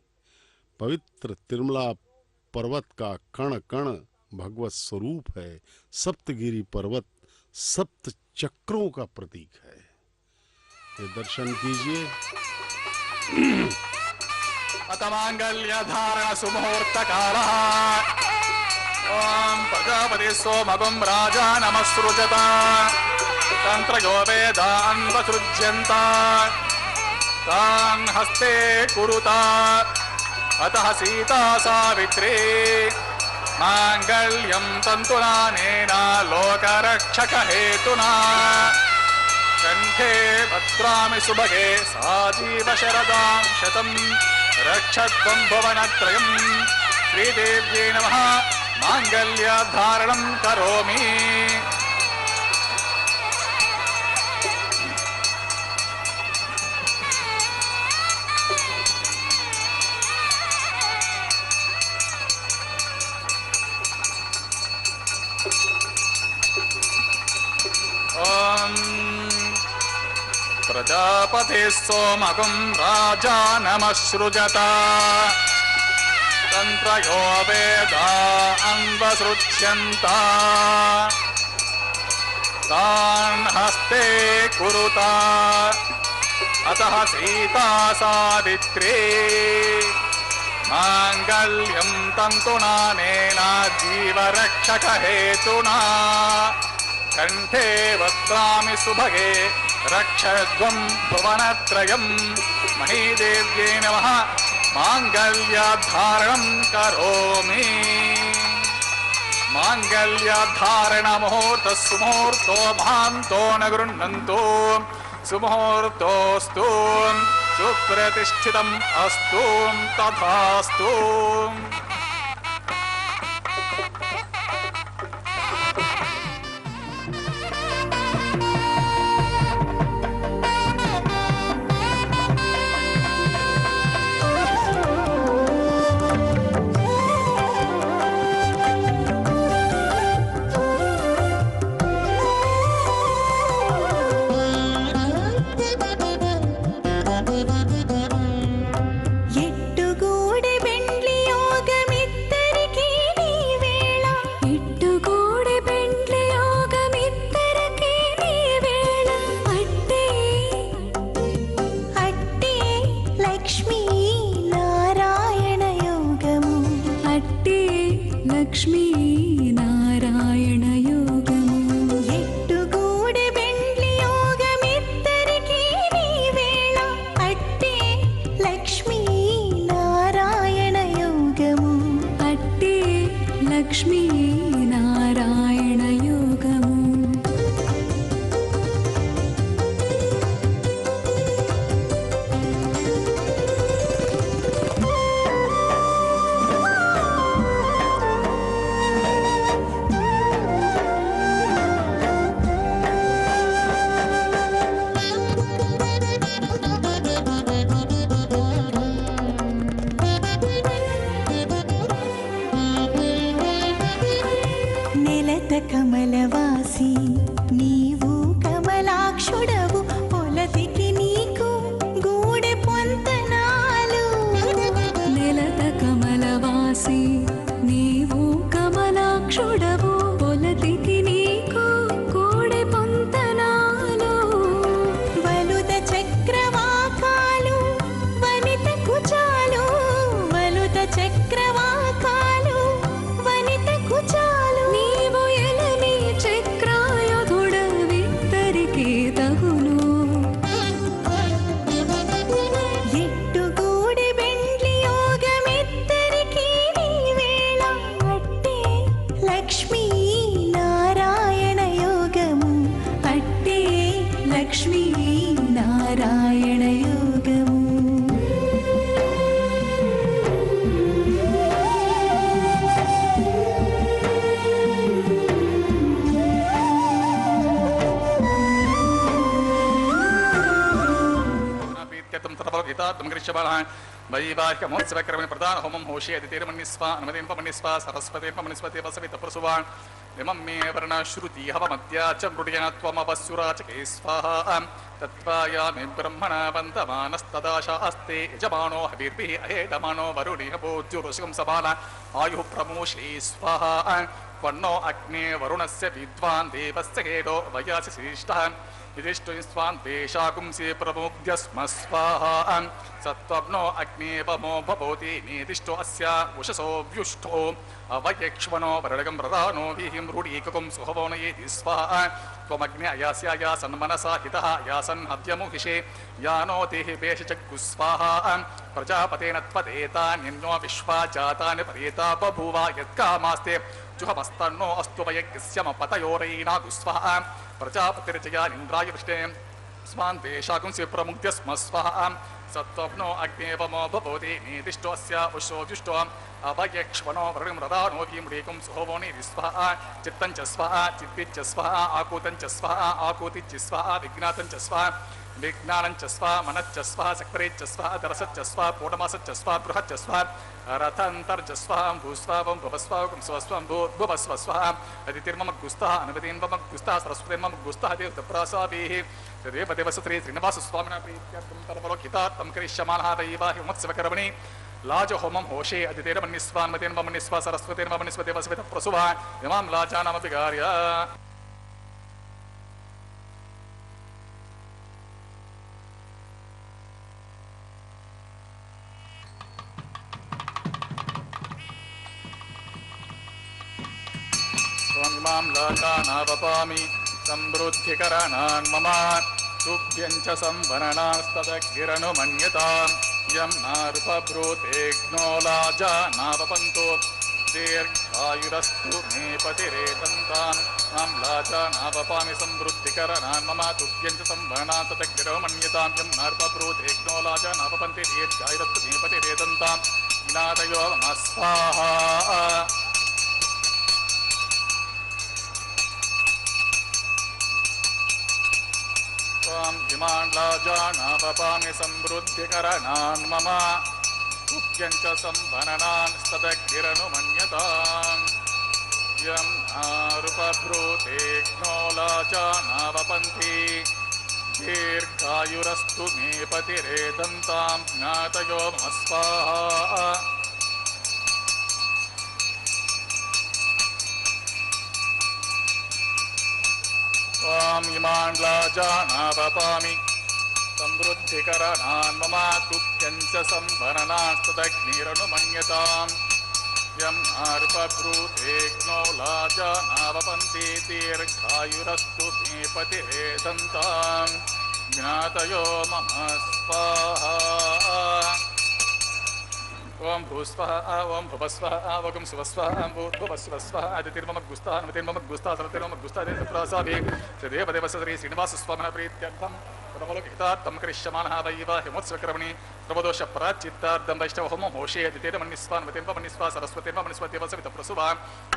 पवित्र तिरुमला पर्वत का कण कण भगवत स्वरूप है। सप्तगिरी पर्वत सप्त चक्रों का प्रतीक है। ये दर्शन कीजिए। अतमांगल्य धारण सुमुहूर्त कालः ओम प्रजापति सोमगुं राजा नमस्सृजता तंत्रयो वेदान् वसृज्यन्ता तान् हस्ते कुरुता अतः सीता सावित्री मांगल्यं तन्तुनानेन लोकरक्षक हेतुना कंठे भद्रामि सुभगे साजीव शरदां शतम् रक्षत्वं भुवनत्रयम् श्रीदेव्यै नमः मांगल्यधारणं करोमि। प्रजापति सोमगुं राजा नमस्सृजता तंत्रयो वेदान् वसृज्यन्ता तान् हस्ते कुरुता अतः सीता सावित्री मांगल्यं तन्तुनानेन जीवरक्षक हेतुना कंठे वक्त्रामि सुभगे रक्षध्वं भुवनत्रयम् महीदेव्यै नमः मांगल्यधारणं करोमि। मांगल्यधारण मुहूर्त सुमुहूर्तो महान्तो न गृह्णन्तु सुमुहूर्तोऽस्तु सुप्रतिष्ठितम् अस्तु तथास्तु। लक्ष्मी नारायण योगम् లక్ష్మీ నారాయణ యోగము నెలత కమలవాసి నీవు కమలాక్షుడవు పొలతికి నీకు గూడె పొంతనాలు నెలత కమలవాసి నీవు కమలాక్షుడవు పొలతికి నీకు గూడె పొంతనాలు వలుద చక్రవాకాలు వనిత కుచాలు వలుద చక్రవాకాలు వనిత కుచాలు నీవు ఎలని చక్రాయుధుడవిద్దరికీ తగును ఎట్టుగూడి బెండ్లి యోగమిద్దరికీ నీ వేళ అట్టే లక్ష్మీ నారాయణ యోగము అట్టే లక్ష్మీ నారాయణ యోగము प्रीत्यर्थं ततपरगीतार्थं करिष्यमाणः वैवाहिकमहोत्सवक्रमेण प्रधान होमं होषे अदितेर्मन्यस्व अनुमतेन्पमन्यस्व सरस्वतेन्पमन्यस्वते वसवितप्रसुवान् इमं मे वर्णश्रुति हवमद्या च मृडया त्वमवस्युरा च के स्वाहा तत्त्वायामि ब्रह्मणा वन्दमानस्तदाशास्ते यजमानो हविर्भिः अहेडमानो वरुणिः भोज्युरुषिकं सबाल आयुः प्रमोषे स्वाहा वर्णो अग्ने वरुणस्य विद्वान् देवस्य हेडो वयासि श्रेष्ठः युधिष्ठिं स्वान् देशागुंसि प्रमुग्ध्य स्म स्वाहा सत्त्वग्नो अग्नेपमो भवति मेदिष्टो अस्य उषसो व्युष्टो अवयक्ष्मणो वरडगं प्रधानो विहिं रूढीककुं सुहवोनयेति स्वाहा त्वमग्ने अयास्यायासन् मनसा हितः यासन् हव्यमुहिषे यानो देहि वेशजग्गु स्वाहा प्रजापतेन त्वदेतान्यन्यो विश्वा जातानि परेता बभूव यत्कामास्ते जुहमस्तन्नो अस्तु वयज्ञस्यमपतयोरयिनागु स्वाहा प्रजापतिर्जयानिन्द्राय वृष्टे स्वान् देशागुंसि प्रमुग्ध्य स्म स्वाहा सत्त्वग्नो अग्नेपमो भवति नेदिष्टो अस्य उषो व्युष्टो अवयक्ष्मणो वरुणिं रदानो भीमृकं सुहोवोनिधि स्वाहा चित्तं च स्वाहा चित्तिश्च स्वाहा आकूतं च स्वाहा आकूतिश्च स्वाहा विज्ञातं च स्वाहा विज्ञानं च स्वाहा मनश्च स्वाहा सक्रेश्च स्वाहा दरसश्च स्वाहा पूर्णमासश्च स्वाहा बृहच्च स्वाहा रथन्तर्च स्वाहा भूस्वावं भवस्वावं स्वस्वं भूर्भुवस्व स्वाहा अदितिर्ममग्गुस्तः अनुमतीन्ममग्गुस्तः सरस्वतीन्ममग्गुस्तः देवतप्रासाभिः तदेव देवसुत्री श्रीनिवासस्वामिनः प्रीत्यर्थं तर्पलोकितार्थं करिष्यमाणः वैवाहिकमहोत्सवकर्मणि लाज होमं होषे अदितेर्मन्यस्वा अनुमतेन्ममन्यस्वा सरस्वतीन्ममन्यस्व देवसवितप्रसुवा इमां लाजानामभिगार्य त्वं लाजानावपामि समृद्धिकरणान् मम तुभ्यं च संवरणास्तदग्गिरनुमन्यताम् यं नारुपभ्रूतेघ्नो लाजानावपन्तो दीर्घायुरस्तु मे पतिरेतन्ताम् मां लाजानावपामि समृद्धिकरणान् मम तुभ्यं च संवरणास्तदग्गिरनुमन्यताम् यं नारुपभ्रूतेघ्नो लाजानावपन्ति दीर्घायुरस्तु मे पतिरेतन्ताम् ज्ञातयो मम स्वाहा त्वां इमान् लाजानावपामि समृद्धिकरणान् मम तुभ्यं च संवरणान् स्तदग्गिरनुमन्यताम् यं नारुपभ्रूतेघ्नो लाजानावपन्ति दीर्घायुरस्तु मे पतिरेदन्तां ज्ञातयो मम स्वाहा त्वां इमान् लाजानावपामि समृद्धिकरणान् मम तुभ्यं च संवरणास्तदग्निरनुमन्यताम् यं नारुपभ्रूतेघ्नो लाजानावपन्ति दीर्घायुरस्तु मे पतिरेदन्ताम् ज्ञातयो मम स्वाहा ओम भूस्वः ओम भुवस्वः ओम शिवस्वः भूर्भुवस्वः आदितिर्मम गुस्तः नमतिर्मम गुस्तः सरतिर्मम गुस्तः देवप्रासाभि देवदेव श्री श्रीनिवास स्वामिनः प्रीत्यर्थं प्रबलोकितार्थं करिष्यमाणः वैवाहिमोत्सवकर्मणि प्रबोधोष प्राचित्तार्थं वैष्णवहोमो होषे दितेर्मन्निस्वान्मतिर्मन्निस्वा सरस्वतीर्मन्निस्वदेवसवितप्रसुवा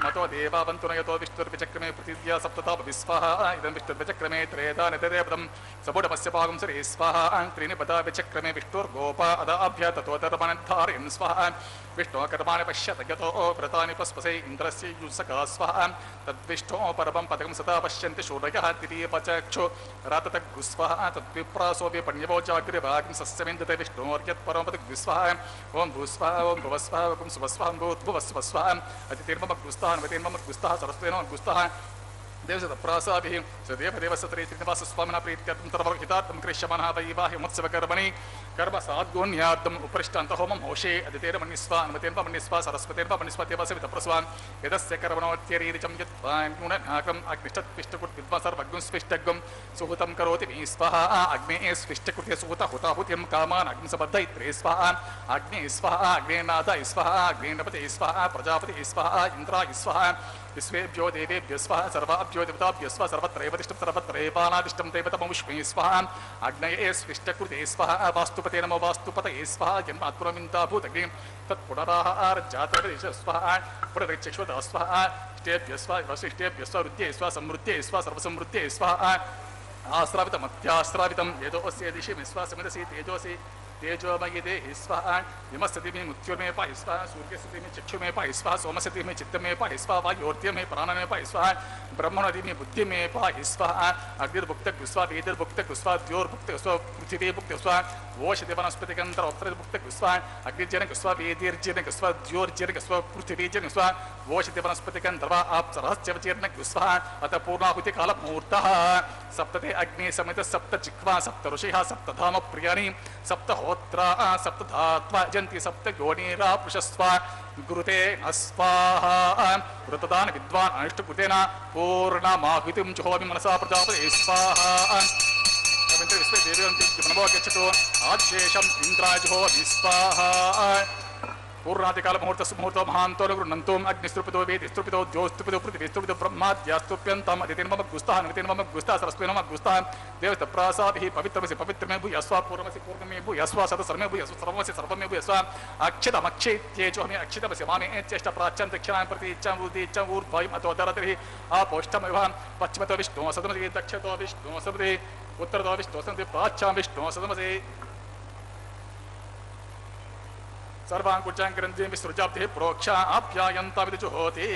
मतो देवावन्तु नयतो विष्णुर्विचक्रमे पृथिव्या सप्ततापविस्वाहा इदं विष्णुर्विचक्रमे त्रेधानितदेवतं सबोडमस्य पागं सरे स्वाहा त्रीणि पदा विचक्रमे विष्णुर्गोपा अदाभ्य ततोतर्मणद्धारयन् स्वाहा विष्णो कर्माणि पश्यत यतो व्रतानि पस्पसे इन्द्रस्य युसका स्वाहा तद्विष्णो परमं पदकं सदा पश्यन्ति शूरयः तिरीपचक्षु राततग्गुस्वाहा तद्विप्रासो विपण्यवो जाग्रवाग्ं सस्यमिन्दते विष्णोर्यत्परमपदग्विस्वाहा ओं भूस्वाहा ओं भुवस्वाहा ओं सुवस्वाहा भूर्भुवस्वस्वाहा अतिथिर्ममग्गुस्ताः नवतिर्ममग्गुस्ताः सरस्वतीर्ममग्गुस्ताः देवसतप्रासाभिः सदेवदेवसत्री श्रीनिवास स्वामिनः प्रीत्यर्थं सर्वहितार्थं करिष्यमाणः वैवाहिमोत्सवकर्मणि कर्म साद्गुण्यार्थम् उपरिष्टान्तहोमं होषे अदितेर्मन्निस्वा अनुमतेर्मन्निस्वा सरस्वतीर्मन्निस्वा देवसवितप्रसवा यदस्य कर्मणोत्यरीरिचं यद्वा न्यूननाकम् अग्निष्टत्पिष्टकुट्विद्वा सर्वज्ञं स्विष्टज्ञं सुहृतं करोति मे स्वाहा अग्नेः स्विष्टकृत्य सुहृता हुताहुतिं कामान् अग्निसबद्धैत्रे स्वाहा अग्ने स्वाहा अग्नेनाथाय स्वाहा अग्नेनपते स्वाहा प्रजापते स्वाहा इन्द्राय स्वाहा विश्वेभ्यो देवेभ्यो स्वाहा सर्वाभ्यो देवताभ्यो स्वाहा सर्वत्रैव तिष्ठं सर्वत्रैवानादिष्टं देवतममुष्मे स्वाहा अग्नये स्विष्टकृते स्वाहा वास्तुपते नमो वास्तुपतये स्वाहा जन्मात्मनमिन्ता भूतग्निं तत्पुनराहारजातवेश स्वाहा पुनरिक्षश्वता स्वाहा इष्टेभ्यो स्वाहा वसिष्ठेभ्यो स्वाहा रुद्ध्ये स्वाहा समृद्धे स्वाहा सर्वसमृद्धे स्वाहा आश्रावितमत्याश्रावितं यदोऽस्य दिशि विश्वासमिदसि तेजोसि तेजोमयि देहि स्वाहा यमस्ति मे मृत्युर्मे पाहि स्वाहा सूर्यस्ति मे चक्षुमे पाहि स्वाहा सोमस्ति मे चित्तमे पाहि स्वाहा वायोर्त्यमे प्राणमे पाहि स्वाहा ब्रह्मणोदि मे बुद्धिमे पाहि स्वाहा अग्निर्भुक्तग्स्वा वेदिर्भुक्तग्स्वा द्योर्भुक्तग्स्वा पृथिवीभुक्तग्स्वा वोषदिवनस्पतिकन्तरोत्तरभुक्तग्स्वा अग्निर्जनग्स्वा वेदिर्जनग्स्वा द्योर्जनग्स्वा पृथिवीजनग्स्वा वोषदिवनस्पतिकन्तर्वा आप्सरश्चवचीर्णग्स्वा अत पूर्णाहुतिकालमुहूर्तः सप्तते अग्नि समित सप्त जिह्वा सप्त ऋषिः सप्तधाम प्रियाणि सप्तहोत्रा सप्तधात्वा जन्ति सप्त योनिरा पुरुषस्वा गुरुते स्वाहा वृतदान विद्वान् अनिष्टकृतेन पूर्णमाहुतिं जुहोमि मनसा प्रजापते स्वाहा विश्वे देवन्ति नमो गच्छतु आद्येशम् इन्द्राय जुहोमि स्वाहा पूर्णादिकाल मुहूर्त महांतो गृह्णन्तुम् अग्निस्तृपितो वेदिस्तृपितो द्योस्तृपितो पृथिवीस्तृपितो ब्रह्माद्यास्तुप्यन्तम् अदितिर्ममग्गुस्तः नमितिर्ममग्गुस्तः सरस्वतीर्ममग्गुस्तः देवस्तप्रासाभिः पवित्रमसि पवित्रमे भूयस्वा पूर्वमसि पूर्णमे भूयस्वा सदसर्मे भूयस्व सर्वमसि सर्वमे भूयस्वा अक्षितमक्षेत्येजोऽहमि अक्षितमसि मामे एत्यष्ट प्राच्यं दक्षिणां प्रति इच्छां उदी इच्छां ऊर्ध्वम् अतो दरतिः आपोष्टमिव पश्चिमतो विष्णुः सदमसि दक्षतो विष्णुः सदमसि उत्तरतो विष्णुः सदमसि प्राच्यां विष्णुः सदमसि सर्वांकुचांग्रंथि विसृजाब्धि प्रोक्षा आप्यायन्ता विजुहोति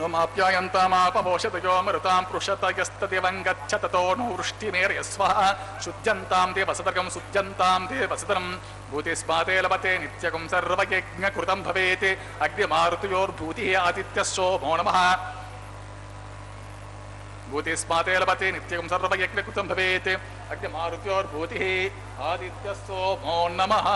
नोमाप्यायन्तामापवोषतयो मरुतां पृषतयस्तदेवं गच्छ ततो नो वृष्टिमेर्यस्वः शुद्ध्यन्तां देवसदर्गं शुद्ध्यन्तां देवसदरं भूतिस्माते लभते नित्यगं सर्वयज्ञकृतं भवेत् अग्निमारुतयोर्भूतिः आदित्यः सोमो नमः भूतिस्माते लभते नित्यगं सर्वयज्ञकृतं भवेत् अग्निमारुतयोर्भूतिः आदित्यः सोमो नमः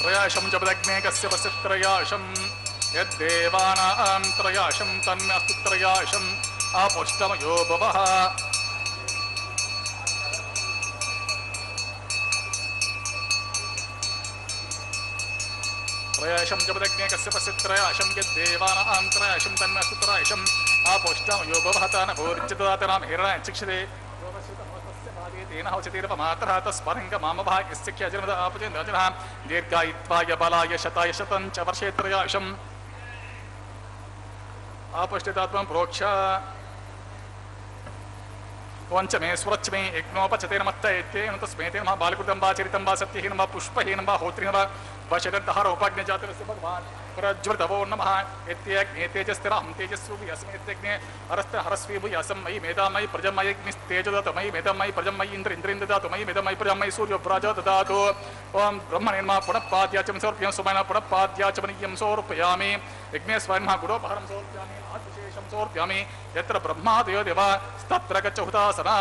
त्रयाशं जपदग्ने कस्य वसित्रयाशं यद्देवानां त्रयाशं तन्मेऽस्तु त्रयाशम् आपोष्टमयो भवः त्रयाशं जपदग्ने कस्य वसित्रयाशं यद्देवानां त्रयाशं तन्मेऽस्तु त्रयाशम् आपोष्टमयो भवः तान भूर्जितदातनां हिरण्यं चिक्षते तेन हौचतीरपमात्रः तस्परङ्ग मामभः यस्य जन्मद आपजनः दीर्घायित्वाय बलाय शताय शतं च वर्षे त्रयाशम् आपष्टितात्मं प्रोक्ष వంచ మే స్వరచ్చ మే యజ్ఞోపచతే నమత్త ఎత్తేన తస్మేతే నమః బాలకృతం వా చరితం వా సత్యహీనం వా పుష్పహీనం వా హోత్రీనం వా వశదత్తః రూపాగ్నిజాతస్య భగవాన్ ప్రజ్వలితవో నమః ఎత్యేగ్నే తేజస్థిరహం తేజస్వి అస్మేత్యగ్నే హరస్త హరస్వి భూయ అసమ్మయి మేధామయి ప్రజమయగ్నిస్తేజదతమయి మేధామయి ప్రజమయి ఇంద్రేంద్రదతమయి మేధామయి ప్రజమయి సూర్యవ్రాజ దదాతు ఓం బ్రహ్మణేన్మా పునఃపాద్యాచం సమర్ప్యామి సుమైన పునఃపాద్యాచమనీయం సమర్పయామి యజ్ఞే స్వయన్మా గుడోపహరం సమర్ప్యామి ఆదిశేషం సమర్ప్యామి యత్ర బ్రహ్మాదయో దేవా తత్ర గచ్చ హుతాసనా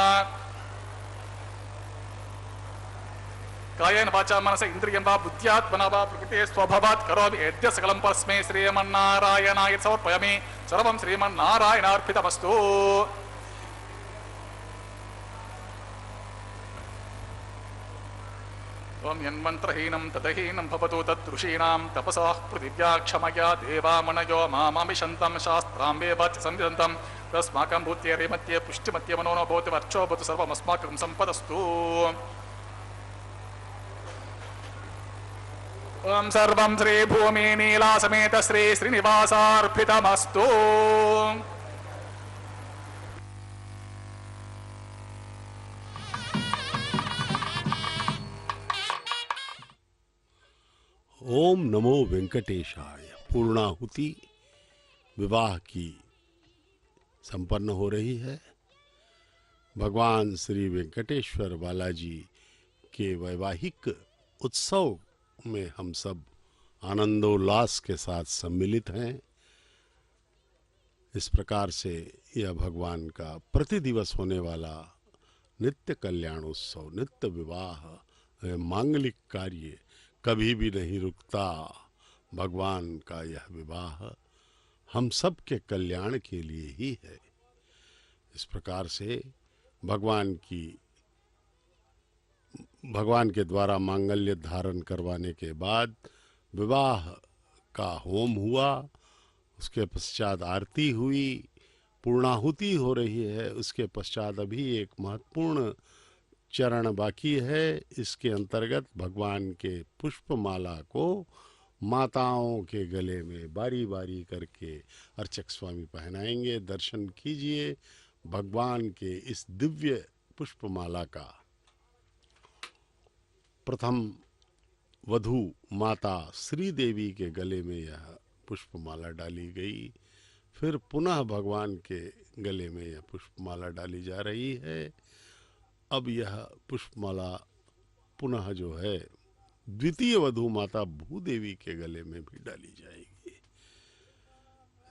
कायेन वाचा मनस इंद्रियं वा बुद्ध्यात्मना वा प्रकृते स्वभावात् करोमि यद्य सकलं परस्मै श्रीमन्नारायणाय समर्पयामि सर्वं श्रीमन्नारायणार्पितमस्तु। ओम यन्मन्त्रहीनं तदहीनं भवतु तदृषीणां तपसः पृथिव्या क्षमया देवामनयो मामामिषन्तं शास्त्राम्बे वाच संविदन्तं तस्माकं भूत्ये रेमत्ये पुष्टिमत्ये मनोनो भवतु वर्चो भवतु सर्वमस्माकं सम्पदस्तु। ओम सर्वं श्री भूमि नीला समेत श्री श्रीनिवासार्पितमस्तु। ओम नमो वेंकटेशाय। पूर्णाहुति विवाह की संपन्न हो रही है। भगवान श्री वेंकटेश्वर बालाजी के वैवाहिक उत्सव में हम सब आनंदोल्लास के साथ सम्मिलित हैं। इस प्रकार से यह भगवान का प्रतिदिवस होने वाला नित्य कल्याणोत्सव, नित्य विवाह, मांगलिक कार्य कभी भी नहीं रुकता। भगवान का यह विवाह हम सब के कल्याण के लिए ही है। इस प्रकार से भगवान के द्वारा मांगल्य धारण करवाने के बाद विवाह का होम हुआ, उसके पश्चात आरती हुई, पूर्णाहुति हो रही है। उसके पश्चात अभी एक महत्वपूर्ण चरण बाकी है। इसके अंतर्गत भगवान के पुष्पमाला को माताओं के गले में बारी बारी करके अर्चक स्वामी पहनाएंगे। दर्शन कीजिए भगवान के इस दिव्य पुष्पमाला का। प्रथम वधू माता श्री देवी के गले में यह पुष्पमाला डाली गई, फिर पुनः भगवान के गले में यह पुष्पमाला डाली जा रही है। अब यह पुष्पमाला पुनः जो है द्वितीय वधू माता भूदेवी के गले में भी डाली जाएगी।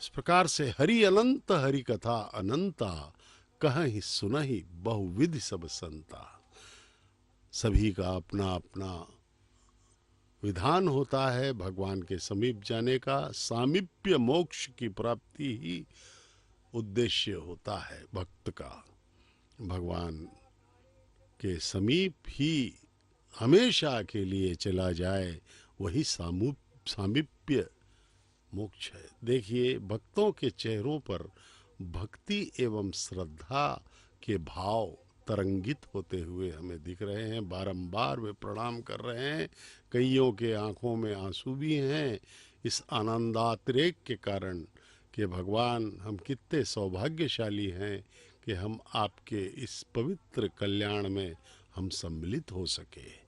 इस प्रकार से हरि अनंत हरि कथा अनंता, कहहि सुनहि बहुविधि सब संता। सभी का अपना अपना विधान होता है भगवान के समीप जाने का। सामीप्य मोक्ष की प्राप्ति ही उद्देश्य होता है भक्त का। भगवान के समीप ही हमेशा के लिए चला जाए, वही सामीप्य मोक्ष है। देखिए भक्तों के चेहरों पर भक्ति एवं श्रद्धा के भाव तरंगित होते हुए हमें दिख रहे हैं। बारंबार वे प्रणाम कर रहे हैं। कईयों के आंखों में आंसू भी हैं इस आनंदातिरेक के कारण कि भगवान हम कितने सौभाग्यशाली हैं कि हम आपके इस पवित्र कल्याण में हम सम्मिलित हो सके।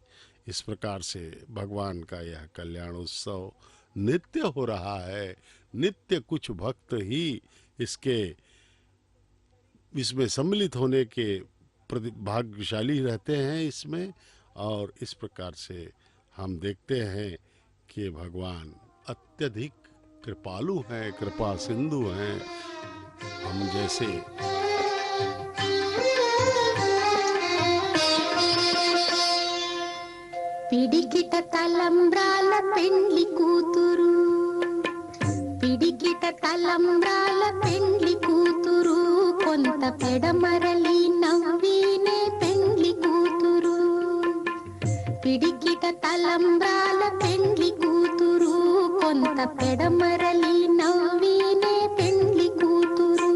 इस प्रकार से भगवान का यह कल्याणोत्सव नित्य हो रहा है। नित्य कुछ भक्त ही इसमें सम्मिलित होने के भाग्यशाली रहते हैं इसमें। और इस प्रकार से हम देखते हैं कि भगवान अत्यधिक कृपालु हैं, कृपा सिंधु हैं। हम जैसे పిడికిట తలంబ్రాల పెండ్లి కూతురు, పిడికిట తలంబ్రాల పెండ్లి కూతురు, కొంత పెడమరలి నవ్వినే పెండ్లి కూతురు. పిడికిట తలంబ్రాల పెండ్లి కూతురు, కొంత పెడమరలి నవ్వినే పెండ్లి కూతురు.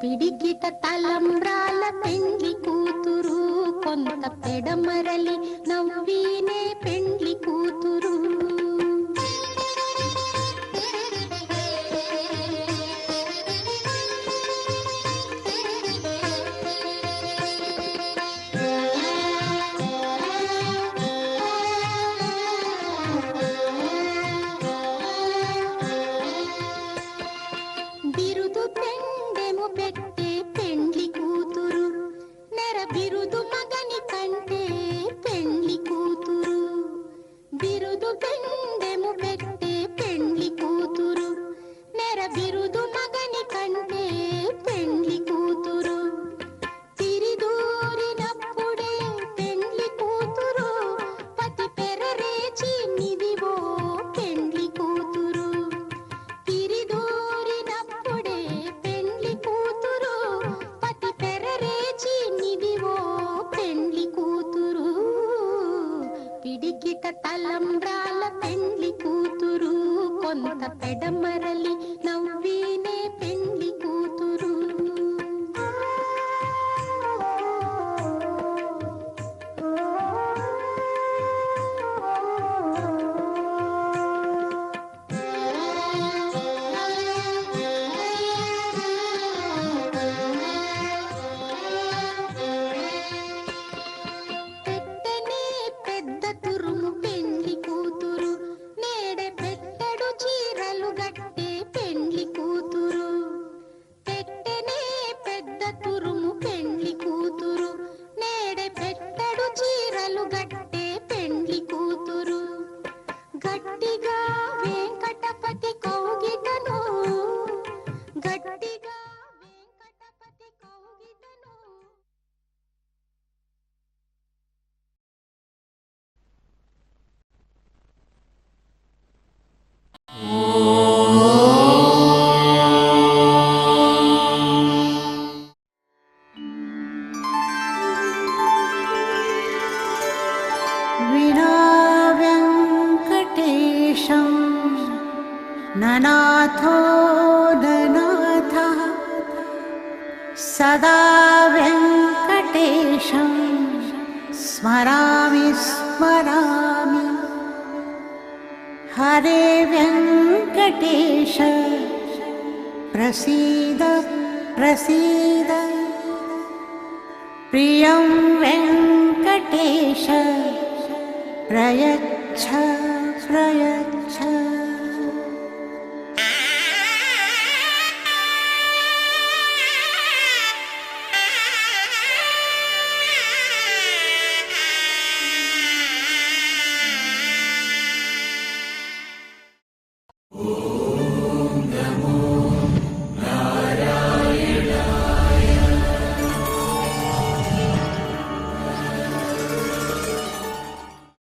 పిడికిట తలంబ్రాల పెండ్లి కూతురు కొంత పెడమరలి నవ్వీనే పెండ్లి కూతురు. బిరుదు పెండెము పెట్టే పెండ్లి కూతురు నెర బిరుదు మగని కంటే పెండ్లి కూతురు. బిరుదు పెండెము పెట్టే పెండ్లి కూతురు నెర బిరుదు మగని కంటే పెండ్లి కూతురు. తిరిదూరినప్పుడే పెండ్లి కూతురు పతి పెరరేచి నిదివో పెండ్లి కూతురు. తిరిదూరినప్పుడే పెండ్లి కూతురు పతి పెరరేచి నిదివో పెండ్లి కూతురు. పిడికిట తలంబ్రాల పెండ్లి కూతురు కొంత పెడమరలి నవ్వీనే పెండ్లి కూతురు. పెట్టనే పెద్ద తురుము పెండ్లి కూతురు నేడే పెట్టెడు చీరలు గట్టే పెండ్లి కూతురు. పెట్టెనే పెద్ద తురుము పెండ్లి కూతురు నేడే పెట్టెడు చీరలు గట్టే పెండ్లి కూతురు. గట్టిగా వెంకటపతి కౌగిటను గట్టిగా వెంకటపతి కౌగిటను. विना वेङ्कटेशं ननाथो ननाथः सदा वेङ्कटेशं स्मरामि स्मरामि. हरे वेङ्कटेश प्रसीद प्रसीद. प्रियं वेङ्कटेश प्रयच्छ प्रयच्छ.